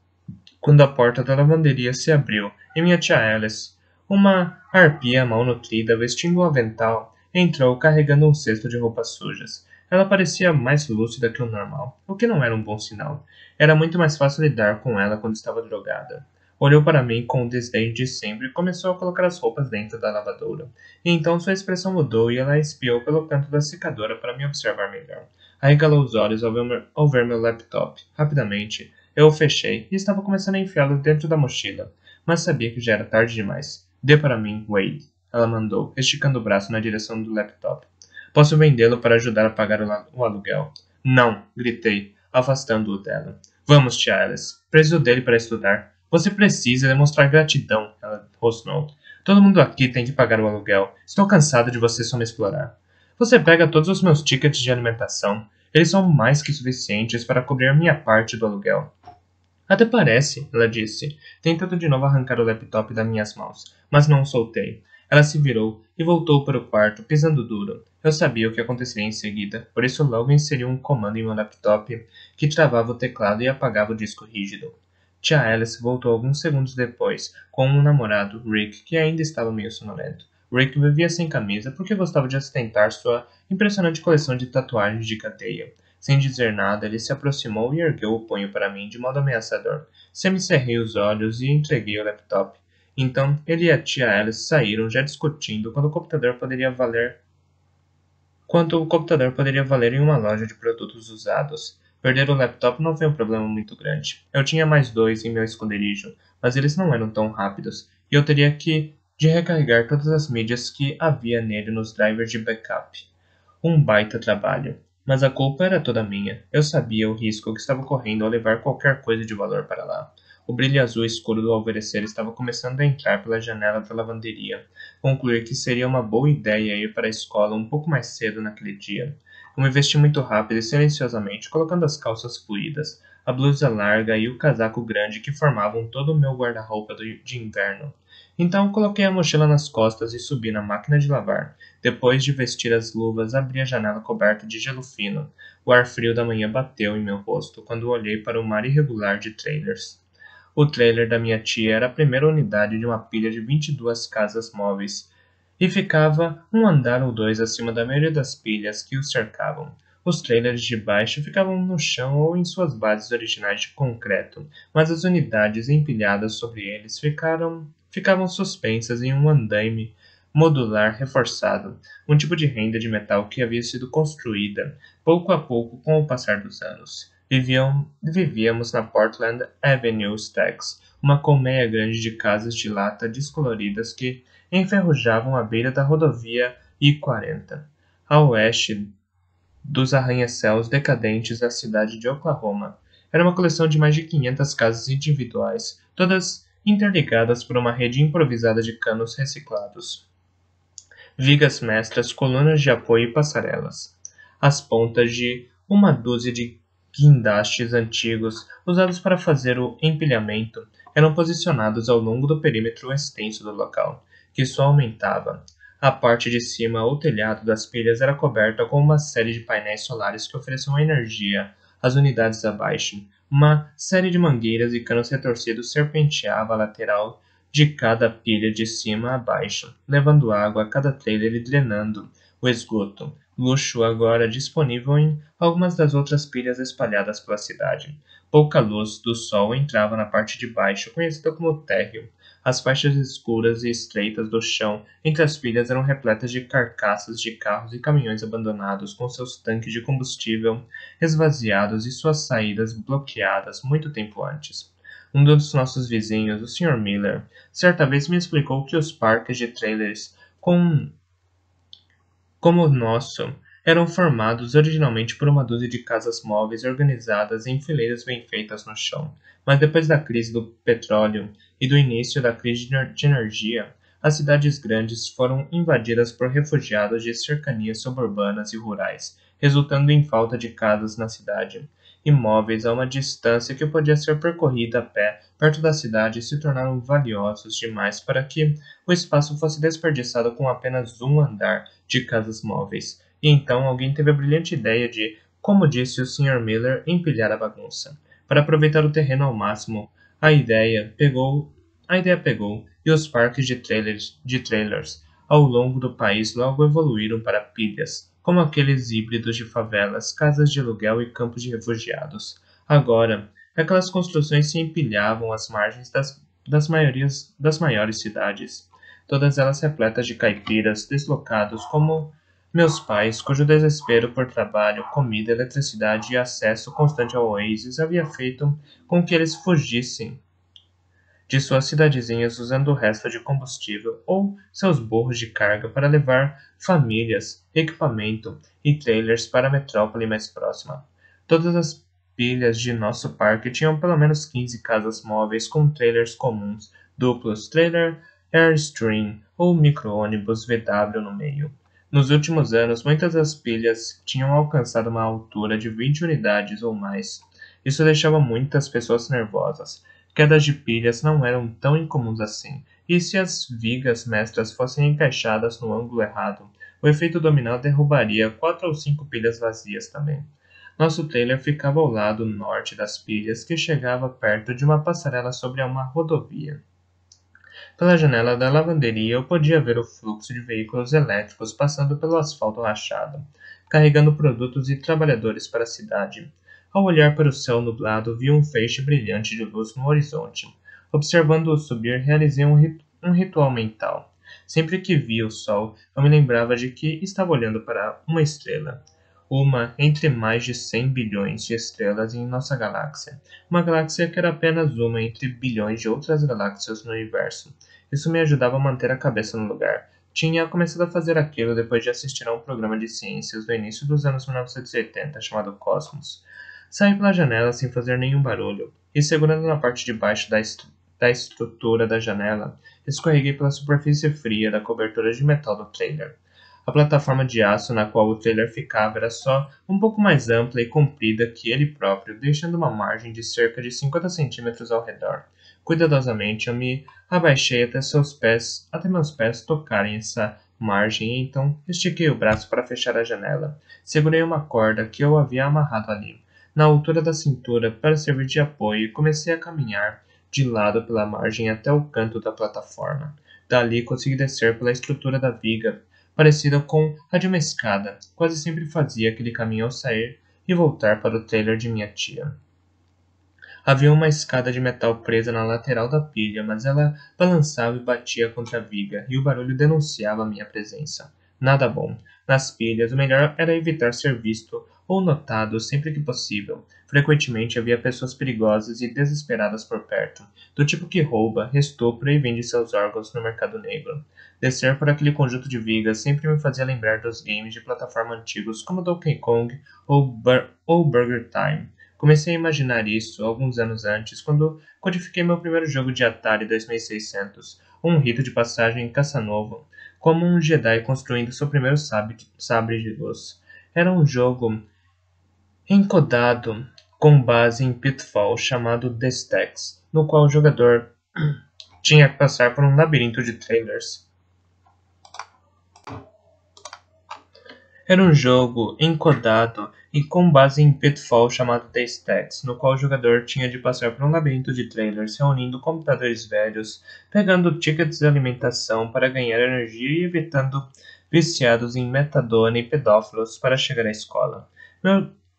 quando a porta da lavanderia se abriu e minha tia Alice, uma arpia mal nutrida vestindo um avental, entrou carregando um cesto de roupas sujas. Ela parecia mais lúcida que o normal, o que não era um bom sinal. Era muito mais fácil lidar com ela quando estava drogada. Olhou para mim com o desdém de sempre e começou a colocar as roupas dentro da lavadora. E então sua expressão mudou e ela espiou pelo canto da secadora para me observar melhor. Arregalou os olhos ao ver meu laptop. Rapidamente, eu o fechei e estava começando a enfiá-lo dentro da mochila, mas sabia que já era tarde demais. Dê para mim, Wade, ela mandou, esticando o braço na direção do laptop. Posso vendê-lo para ajudar a pagar o aluguel. Não, gritei, afastando-o dela. Vamos, tia Alice. Preciso dele para estudar. Você precisa demonstrar gratidão, ela rosnou. Todo mundo aqui tem que pagar o aluguel. Estou cansado de você só me explorar. Você pega todos os meus tickets de alimentação. Eles são mais que suficientes para cobrir minha parte do aluguel. Até parece, ela disse, tentando de novo arrancar o laptop das minhas mãos, mas não o soltei. Ela se virou e voltou para o quarto, pisando duro. Eu sabia o que aconteceria em seguida, por isso logo inseri um comando em meu laptop que travava o teclado e apagava o disco rígido. Tia Alice voltou alguns segundos depois, com um namorado, Rick, que ainda estava meio sonolento. Rick vivia sem camisa porque gostava de ostentar sua impressionante coleção de tatuagens de cadeia. Sem dizer nada, ele se aproximou e ergueu o punho para mim de modo ameaçador. Semicerrei os olhos e entreguei o laptop. Então, ele e a tia Alice saíram já discutindo quanto o computador poderia valer em uma loja de produtos usados. Perder o laptop não foi um problema muito grande. Eu tinha mais dois em meu esconderijo, mas eles não eram tão rápidos, e eu teria de recarregar todas as mídias que havia nele nos drivers de backup. Um baita trabalho. Mas a culpa era toda minha. Eu sabia o risco que estava correndo ao levar qualquer coisa de valor para lá. O brilho azul escuro do alvorecer estava começando a entrar pela janela da lavanderia. Concluí que seria uma boa ideia ir para a escola um pouco mais cedo naquele dia. Eu me vesti muito rápido e silenciosamente, colocando as calças fluídas, a blusa larga e o casaco grande que formavam todo o meu guarda-roupa de inverno. Então coloquei a mochila nas costas e subi na máquina de lavar. Depois de vestir as luvas, abri a janela coberta de gelo fino. O ar frio da manhã bateu em meu rosto quando olhei para o mar irregular de trailers. O trailer da minha tia era a primeira unidade de uma pilha de 22 casas móveis e ficava um andar ou dois acima da maioria das pilhas que o cercavam. Os trailers de baixo ficavam no chão ou em suas bases originais de concreto, mas as unidades empilhadas sobre eles ficavam suspensas em um andaime modular reforçado, um tipo de renda de metal que havia sido construída, pouco a pouco com o passar dos anos. Vivíamos na Portland Avenue Stacks, uma colmeia grande de casas de lata descoloridas que enferrujavam a beira da rodovia I-40, a oeste dos arranha-céus decadentes da cidade de Oklahoma. Era uma coleção de mais de 500 casas individuais, todas interligadas por uma rede improvisada de canos reciclados, vigas mestras, colunas de apoio e passarelas. As pontas de uma dúzia de guindastes antigos, usados para fazer o empilhamento, eram posicionados ao longo do perímetro extenso do local, que só aumentava. A parte de cima ou telhado das pilhas era coberta com uma série de painéis solares que ofereciam energia às unidades abaixo. Uma série de mangueiras e canos retorcidos serpenteava a lateral de cada pilha de cima a baixo, levando água a cada trailer e drenando o esgoto, luxo agora disponível em algumas das outras pilhas espalhadas pela cidade. Pouca luz do sol entrava na parte de baixo, conhecida como térreo. As faixas escuras e estreitas do chão entre as pilhas eram repletas de carcaças de carros e caminhões abandonados, com seus tanques de combustível esvaziados e suas saídas bloqueadas muito tempo antes. Um dos nossos vizinhos, o Sr. Miller, certa vez me explicou que os parques de trailers como o nosso eram formados originalmente por uma dúzia de casas móveis organizadas em fileiras bem feitas no chão. Mas depois da crise do petróleo e do início da crise de energia, as cidades grandes foram invadidas por refugiados de cercanias suburbanas e rurais, resultando em falta de casas na cidade. Imóveis a uma distância que podia ser percorrida a pé perto da cidade se tornaram valiosos demais para que o espaço fosse desperdiçado com apenas um andar de casas móveis. E então alguém teve a brilhante ideia de, como disse o Sr. Miller, empilhar a bagunça. Para aproveitar o terreno ao máximo, a ideia pegou e os parques de trailers ao longo do país logo evoluíram para pilhas, como aqueles híbridos de favelas, casas de aluguel e campos de refugiados. Agora, aquelas construções se empilhavam às margens das maiores cidades, todas elas repletas de caipiras deslocados como meus pais, cujo desespero por trabalho, comida, eletricidade e acesso constante ao Oasis havia feito com que eles fugissem de suas cidadezinhas usando o resto de combustível ou seus burros de carga para levar famílias, equipamento e trailers para a metrópole mais próxima. Todas as pilhas de nosso parque tinham pelo menos 15 casas móveis com trailers comuns, duplos, trailer Airstream ou micro-ônibus VW no meio. Nos últimos anos, muitas das pilhas tinham alcançado uma altura de 20 unidades ou mais. Isso deixava muitas pessoas nervosas. Quedas de pilhas não eram tão incomuns assim, e se as vigas mestras fossem encaixadas no ângulo errado, o efeito dominó derrubaria 4 ou 5 pilhas vazias também. Nosso trailer ficava ao lado norte das pilhas, que chegava perto de uma passarela sobre uma rodovia. Pela janela da lavanderia eu podia ver o fluxo de veículos elétricos passando pelo asfalto rachado, carregando produtos e trabalhadores para a cidade. Ao olhar para o céu nublado, vi um feixe brilhante de luz no horizonte. Observando-o subir, realizei um ritual mental. Sempre que via o sol, eu me lembrava de que estava olhando para uma estrela. Uma entre mais de 100 bilhões de estrelas em nossa galáxia. Uma galáxia que era apenas uma entre bilhões de outras galáxias no universo. Isso me ajudava a manter a cabeça no lugar. Tinha começado a fazer aquilo depois de assistir a um programa de ciências do início dos anos 1980 chamado Cosmos. Saí pela janela sem fazer nenhum barulho, e segurando na parte de baixo da estrutura da janela, escorreguei pela superfície fria da cobertura de metal do trailer. A plataforma de aço na qual o trailer ficava era só um pouco mais ampla e comprida que ele próprio, deixando uma margem de cerca de 50 centímetros ao redor. Cuidadosamente eu me abaixei até meus pés tocarem essa margem e então estiquei o braço para fechar a janela. Segurei uma corda que eu havia amarrado ali, na altura da cintura, para servir de apoio e comecei a caminhar de lado pela margem até o canto da plataforma. Dali consegui descer pela estrutura da viga, parecida com a de uma escada. Quase sempre fazia aquele caminho ao sair e voltar para o trailer de minha tia. Havia uma escada de metal presa na lateral da pilha, mas ela balançava e batia contra a viga, e o barulho denunciava minha presença. Nada bom. Nas pilhas, o melhor era evitar ser visto ou notado sempre que possível. Frequentemente havia pessoas perigosas e desesperadas por perto, do tipo que rouba, estupra e vende seus órgãos no mercado negro. Descer por aquele conjunto de vigas sempre me fazia lembrar dos games de plataforma antigos como Donkey Kong ou Burger Time. Comecei a imaginar isso alguns anos antes, quando codifiquei meu primeiro jogo de Atari 2600, um rito de passagem em Caça-Novo, como um Jedi construindo seu primeiro sabre de luz. Era um jogo encodado com base em Pitfall chamado The Stacks, no qual o jogador tinha que passar por um labirinto de trailers. Era um jogo encodado e com base em Pitfall chamado The Stacks, no qual o jogador tinha de passar por um labirinto de trailers reunindo computadores velhos, pegando tickets de alimentação para ganhar energia e evitando viciados em metadona e pedófilos para chegar à escola.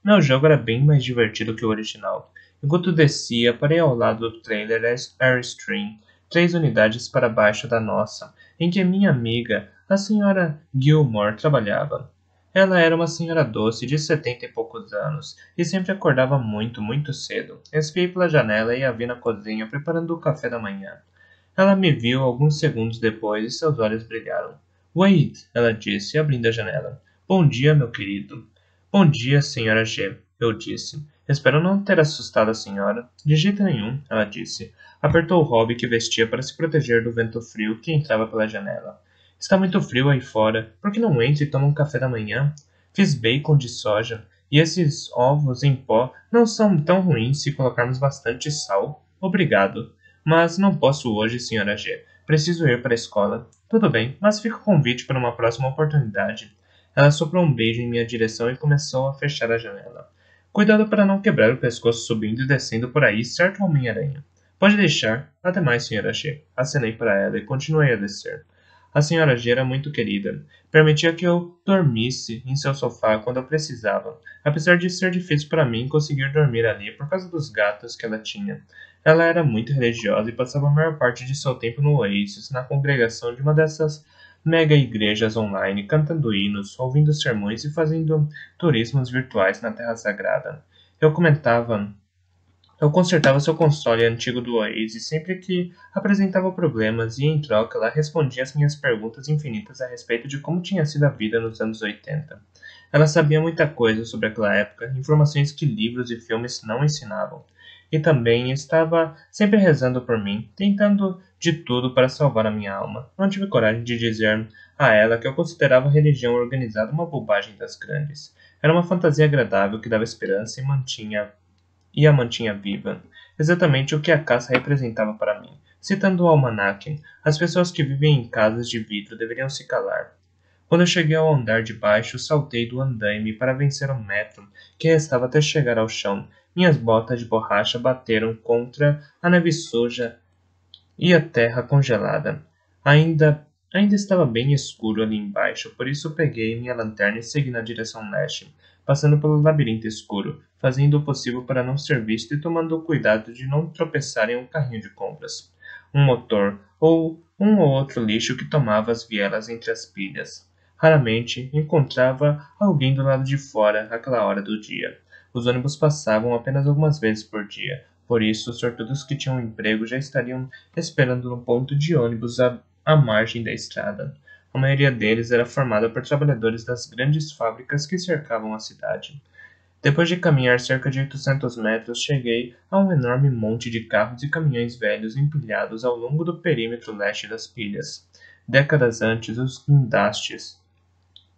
Meu jogo era bem mais divertido que o original. Enquanto descia, parei ao lado do trailer Airstream, 3 unidades para baixo da nossa, em que minha amiga, a senhora Gilmore, trabalhava. Ela era uma senhora doce de 70 e poucos anos e sempre acordava muito, muito cedo. Espiei pela janela e a vi na cozinha preparando o café da manhã. Ela me viu alguns segundos depois e seus olhos brilharam. Wade, ela disse, abrindo a janela. Bom dia, meu querido. Bom dia, senhora G, eu disse. Espero não ter assustado a senhora. De jeito nenhum, ela disse. Apertou o hobby que vestia para se proteger do vento frio que entrava pela janela. Está muito frio aí fora. Por que não entra e toma um café da manhã? Fiz bacon de soja. E esses ovos em pó não são tão ruins se colocarmos bastante sal. Obrigado. Mas não posso hoje, senhora G. Preciso ir para a escola. Tudo bem, mas fica o convite para uma próxima oportunidade. Ela soprou um beijo em minha direção e começou a fechar a janela. Cuidado para não quebrar o pescoço subindo e descendo por aí, certo, Homem-Aranha? Pode deixar. Até mais, senhora G. Acenei para ela e continuei a descer. A senhora G era muito querida. Permitia que eu dormisse em seu sofá quando eu precisava, apesar de ser difícil para mim conseguir dormir ali por causa dos gatos que ela tinha. Ela era muito religiosa e passava a maior parte de seu tempo no Oasis, na congregação de uma dessas mega igrejas online, cantando hinos, ouvindo sermões e fazendo turismos virtuais na Terra Sagrada. Eu comentava Eu consertava seu console antigo do Oasis sempre que apresentava problemas e, em troca, ela respondia às minhas perguntas infinitas a respeito de como tinha sido a vida nos anos 80. Ela sabia muita coisa sobre aquela época, informações que livros e filmes não ensinavam. E também estava sempre rezando por mim, tentando de tudo para salvar a minha alma. Não tive coragem de dizer a ela que eu considerava a religião organizada uma bobagem das grandes. Era uma fantasia agradável que dava esperança e a mantinha viva, exatamente o que a caça representava para mim. Citando o almanaque, as pessoas que vivem em casas de vidro deveriam se calar. Quando eu cheguei ao andar de baixo, saltei do andaime para vencer o metro que restava até chegar ao chão. Minhas botas de borracha bateram contra a neve suja e a terra congelada. Ainda estava bem escuro ali embaixo, por isso peguei minha lanterna e segui na direção leste, passando pelo labirinto escuro, fazendo o possível para não ser visto e tomando o cuidado de não tropeçar em um carrinho de compras, um motor ou um ou outro lixo que tomava as vielas entre as pilhas. Raramente encontrava alguém do lado de fora àquela hora do dia. Os ônibus passavam apenas algumas vezes por dia, por isso os sortudos que tinham emprego já estariam esperando no ponto de ônibus à margem da estrada. A maioria deles era formada por trabalhadores das grandes fábricas que cercavam a cidade. Depois de caminhar cerca de 800 metros, cheguei a um enorme monte de carros e caminhões velhos empilhados ao longo do perímetro leste das pilhas. Décadas antes, os guindastes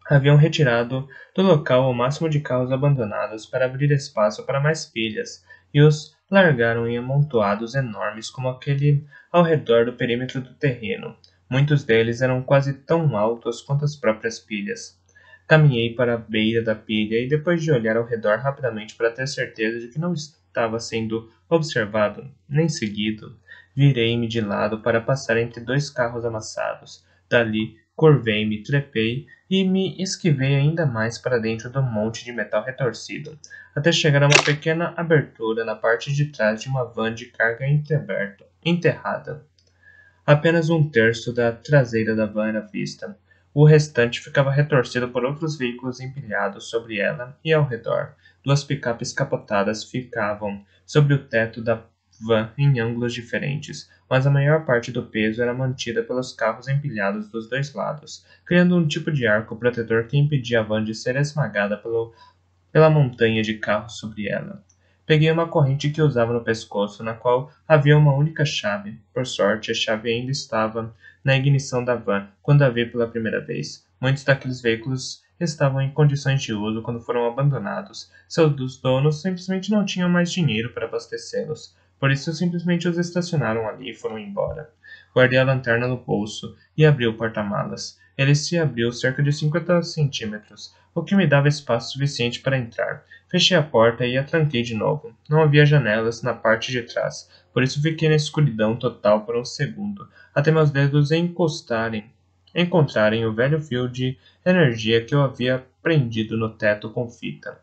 haviam retirado do local o máximo de carros abandonados para abrir espaço para mais pilhas, e os largaram em amontoados enormes como aquele ao redor do perímetro do terreno. Muitos deles eram quase tão altos quanto as próprias pilhas. Caminhei para a beira da pilha e, depois de olhar ao redor rapidamente para ter certeza de que não estava sendo observado nem seguido, virei-me de lado para passar entre dois carros amassados. Dali, curvei-me, trepei e me esquivei ainda mais para dentro do monte de metal retorcido, até chegar a uma pequena abertura na parte de trás de uma van de carga enterrada. Apenas um terço da traseira da van era vista. O restante ficava retorcido por outros veículos empilhados sobre ela e ao redor. Duas picapes capotadas ficavam sobre o teto da van em ângulos diferentes, mas a maior parte do peso era mantida pelos carros empilhados dos dois lados, criando um tipo de arco protetor que impedia a van de ser esmagada pela montanha de carros sobre ela. Peguei uma corrente que usava no pescoço, na qual havia uma única chave. Por sorte, a chave ainda estava na ignição da van quando a vi pela primeira vez. Muitos daqueles veículos estavam em condições de uso quando foram abandonados. Seus donos simplesmente não tinham mais dinheiro para abastecê-los. Por isso, simplesmente os estacionaram ali e foram embora. Guardei a lanterna no bolso e abri o porta-malas. Ele se abriu cerca de 50 centímetros, o que me dava espaço suficiente para entrar. Fechei a porta e a tranquei de novo. Não havia janelas na parte de trás, por isso fiquei na escuridão total por um segundo, até meus dedos encontrarem o velho fio de energia que eu havia prendido no teto com fita.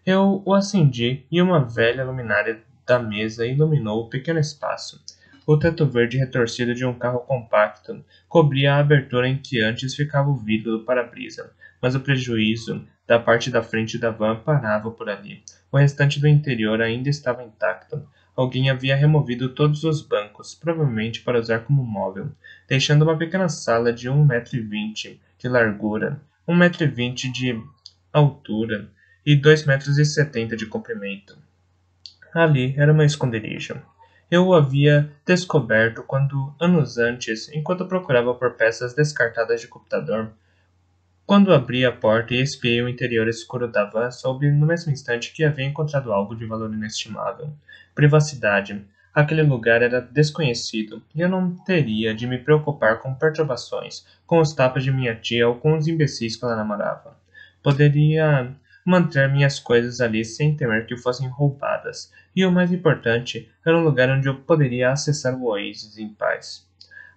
Eu o acendi e uma velha luminária da mesa iluminou o pequeno espaço. O teto verde retorcido de um carro compacto cobria a abertura em que antes ficava o vidro do para-brisa, mas o prejuízo da parte da frente da van parava por ali. O restante do interior ainda estava intacto. Alguém havia removido todos os bancos, provavelmente para usar como móvel, deixando uma pequena sala de 1,20 m de largura, 1,20 m de altura e 2,70 m de comprimento. Ali era meu esconderijo. Eu o havia descoberto quando, anos antes, enquanto procurava por peças descartadas de computador, quando abri a porta e espiei o interior escuro da van, soube no mesmo instante que havia encontrado algo de valor inestimável. Privacidade. Aquele lugar era desconhecido, e eu não teria de me preocupar com perturbações, com os tapas de minha tia ou com os imbecis que ela namorava. Poderia manter minhas coisas ali sem temer que fossem roubadas, e o mais importante, era um lugar onde eu poderia acessar o oásis em paz.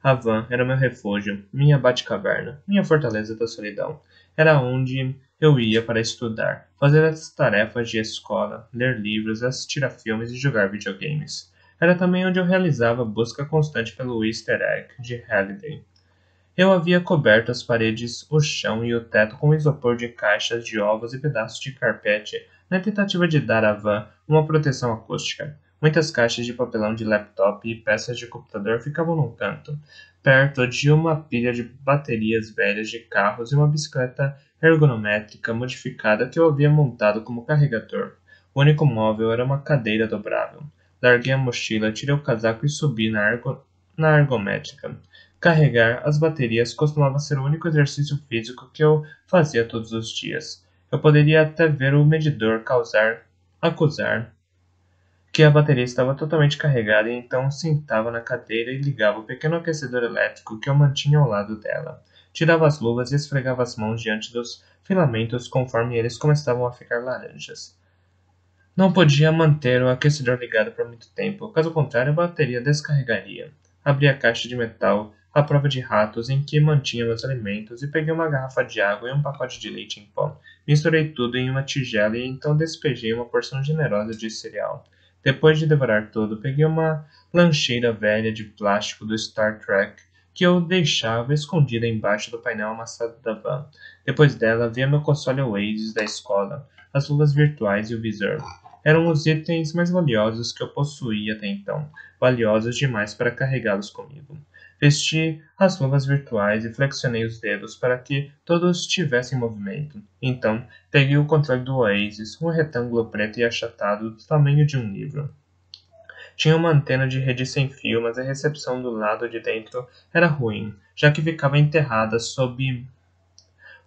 A van era meu refúgio, minha batcaverna, minha fortaleza da solidão. Era onde eu ia para estudar, fazer as tarefas de escola, ler livros, assistir a filmes e jogar videogames. Era também onde eu realizava a busca constante pelo Easter Egg de Halliday. Eu havia coberto as paredes, o chão e o teto com isopor de caixas de ovos e pedaços de carpete, na tentativa de dar à van uma proteção acústica. Muitas caixas de papelão de laptop e peças de computador ficavam num canto, perto de uma pilha de baterias velhas de carros e uma bicicleta ergonométrica modificada que eu havia montado como carregador. O único móvel era uma cadeira dobrável. Larguei a mochila, tirei o casaco e subi na ergométrica. Carregar as baterias costumava ser o único exercício físico que eu fazia todos os dias. Eu poderia até ver o medidor acusar que a bateria estava totalmente carregada e então sentava na cadeira e ligava o pequeno aquecedor elétrico que eu mantinha ao lado dela. Tirava as luvas e esfregava as mãos diante dos filamentos conforme eles começavam a ficar laranjas. Não podia manter o aquecedor ligado por muito tempo, caso contrário a bateria descarregaria. Abri a caixa de metal à prova de ratos em que mantinha meus alimentos e peguei uma garrafa de água e um pacote de leite em pó. Misturei tudo em uma tigela e então despejei uma porção generosa de cereal. Depois de devorar tudo, peguei uma lancheira velha de plástico do Star Trek que eu deixava escondida embaixo do painel amassado da van. Depois dela, havia meu console Oasis da escola, as luvas virtuais e o visor. Eram os itens mais valiosos que eu possuía até então, valiosos demais para carregá-los comigo. Vesti as luvas virtuais e flexionei os dedos para que todos estivessem em movimento. Então, peguei o controle do Oasis, um retângulo preto e achatado do tamanho de um livro. Tinha uma antena de rede sem fio, mas a recepção do lado de dentro era ruim, já que ficava enterrada sob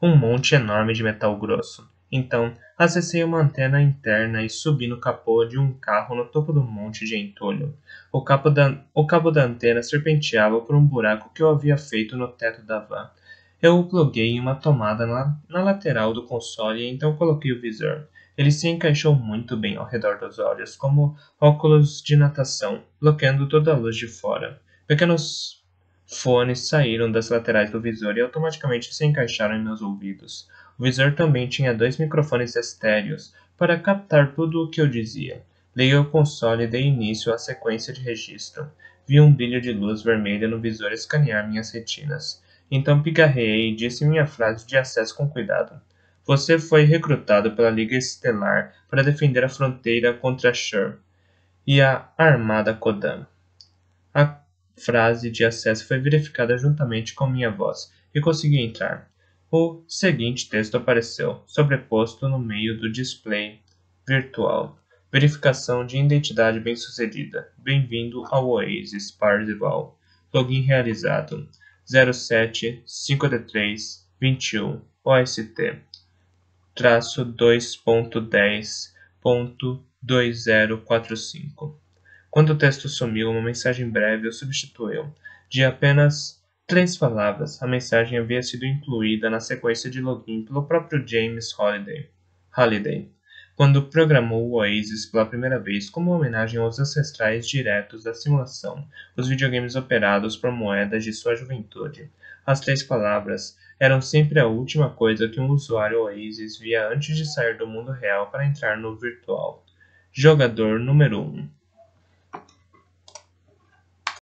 um monte enorme de metal grosso. Então, acessei uma antena interna e subi no capô de um carro no topo do monte de entulho. O cabo da antena serpenteava por um buraco que eu havia feito no teto da van. Eu o pluguei em uma tomada na lateral do console e então coloquei o visor. Ele se encaixou muito bem ao redor dos olhos, como óculos de natação, bloqueando toda a luz de fora. Pequenos fones saíram das laterais do visor e automaticamente se encaixaram em meus ouvidos. O visor também tinha dois microfones estéreos para captar tudo o que eu dizia. Liguei o console e dei início à sequência de registro. Vi um brilho de luz vermelha no visor escanear minhas retinas. Então pigarreei e disse minha frase de acesso com cuidado. Você foi recrutado pela Liga Estelar para defender a fronteira contra Shur e a Armada Kodan. A frase de acesso foi verificada juntamente com minha voz e consegui entrar. O seguinte texto apareceu, sobreposto no meio do display virtual. Verificação de identidade bem-sucedida. Bem-vindo ao Oasis Parzival. Login realizado. 075321 OST. Traço 2.10.2045. Quando o texto sumiu, uma mensagem breve o substituiu. De apenas 3 palavras, a mensagem havia sido incluída na sequência de login pelo próprio James Halliday, quando programou o Oasis pela primeira vez como homenagem aos ancestrais diretos da simulação, os videogames operados por moedas de sua juventude. As 3 palavras eram sempre a última coisa que um usuário Oasis via antes de sair do mundo real para entrar no virtual. Jogador número 1.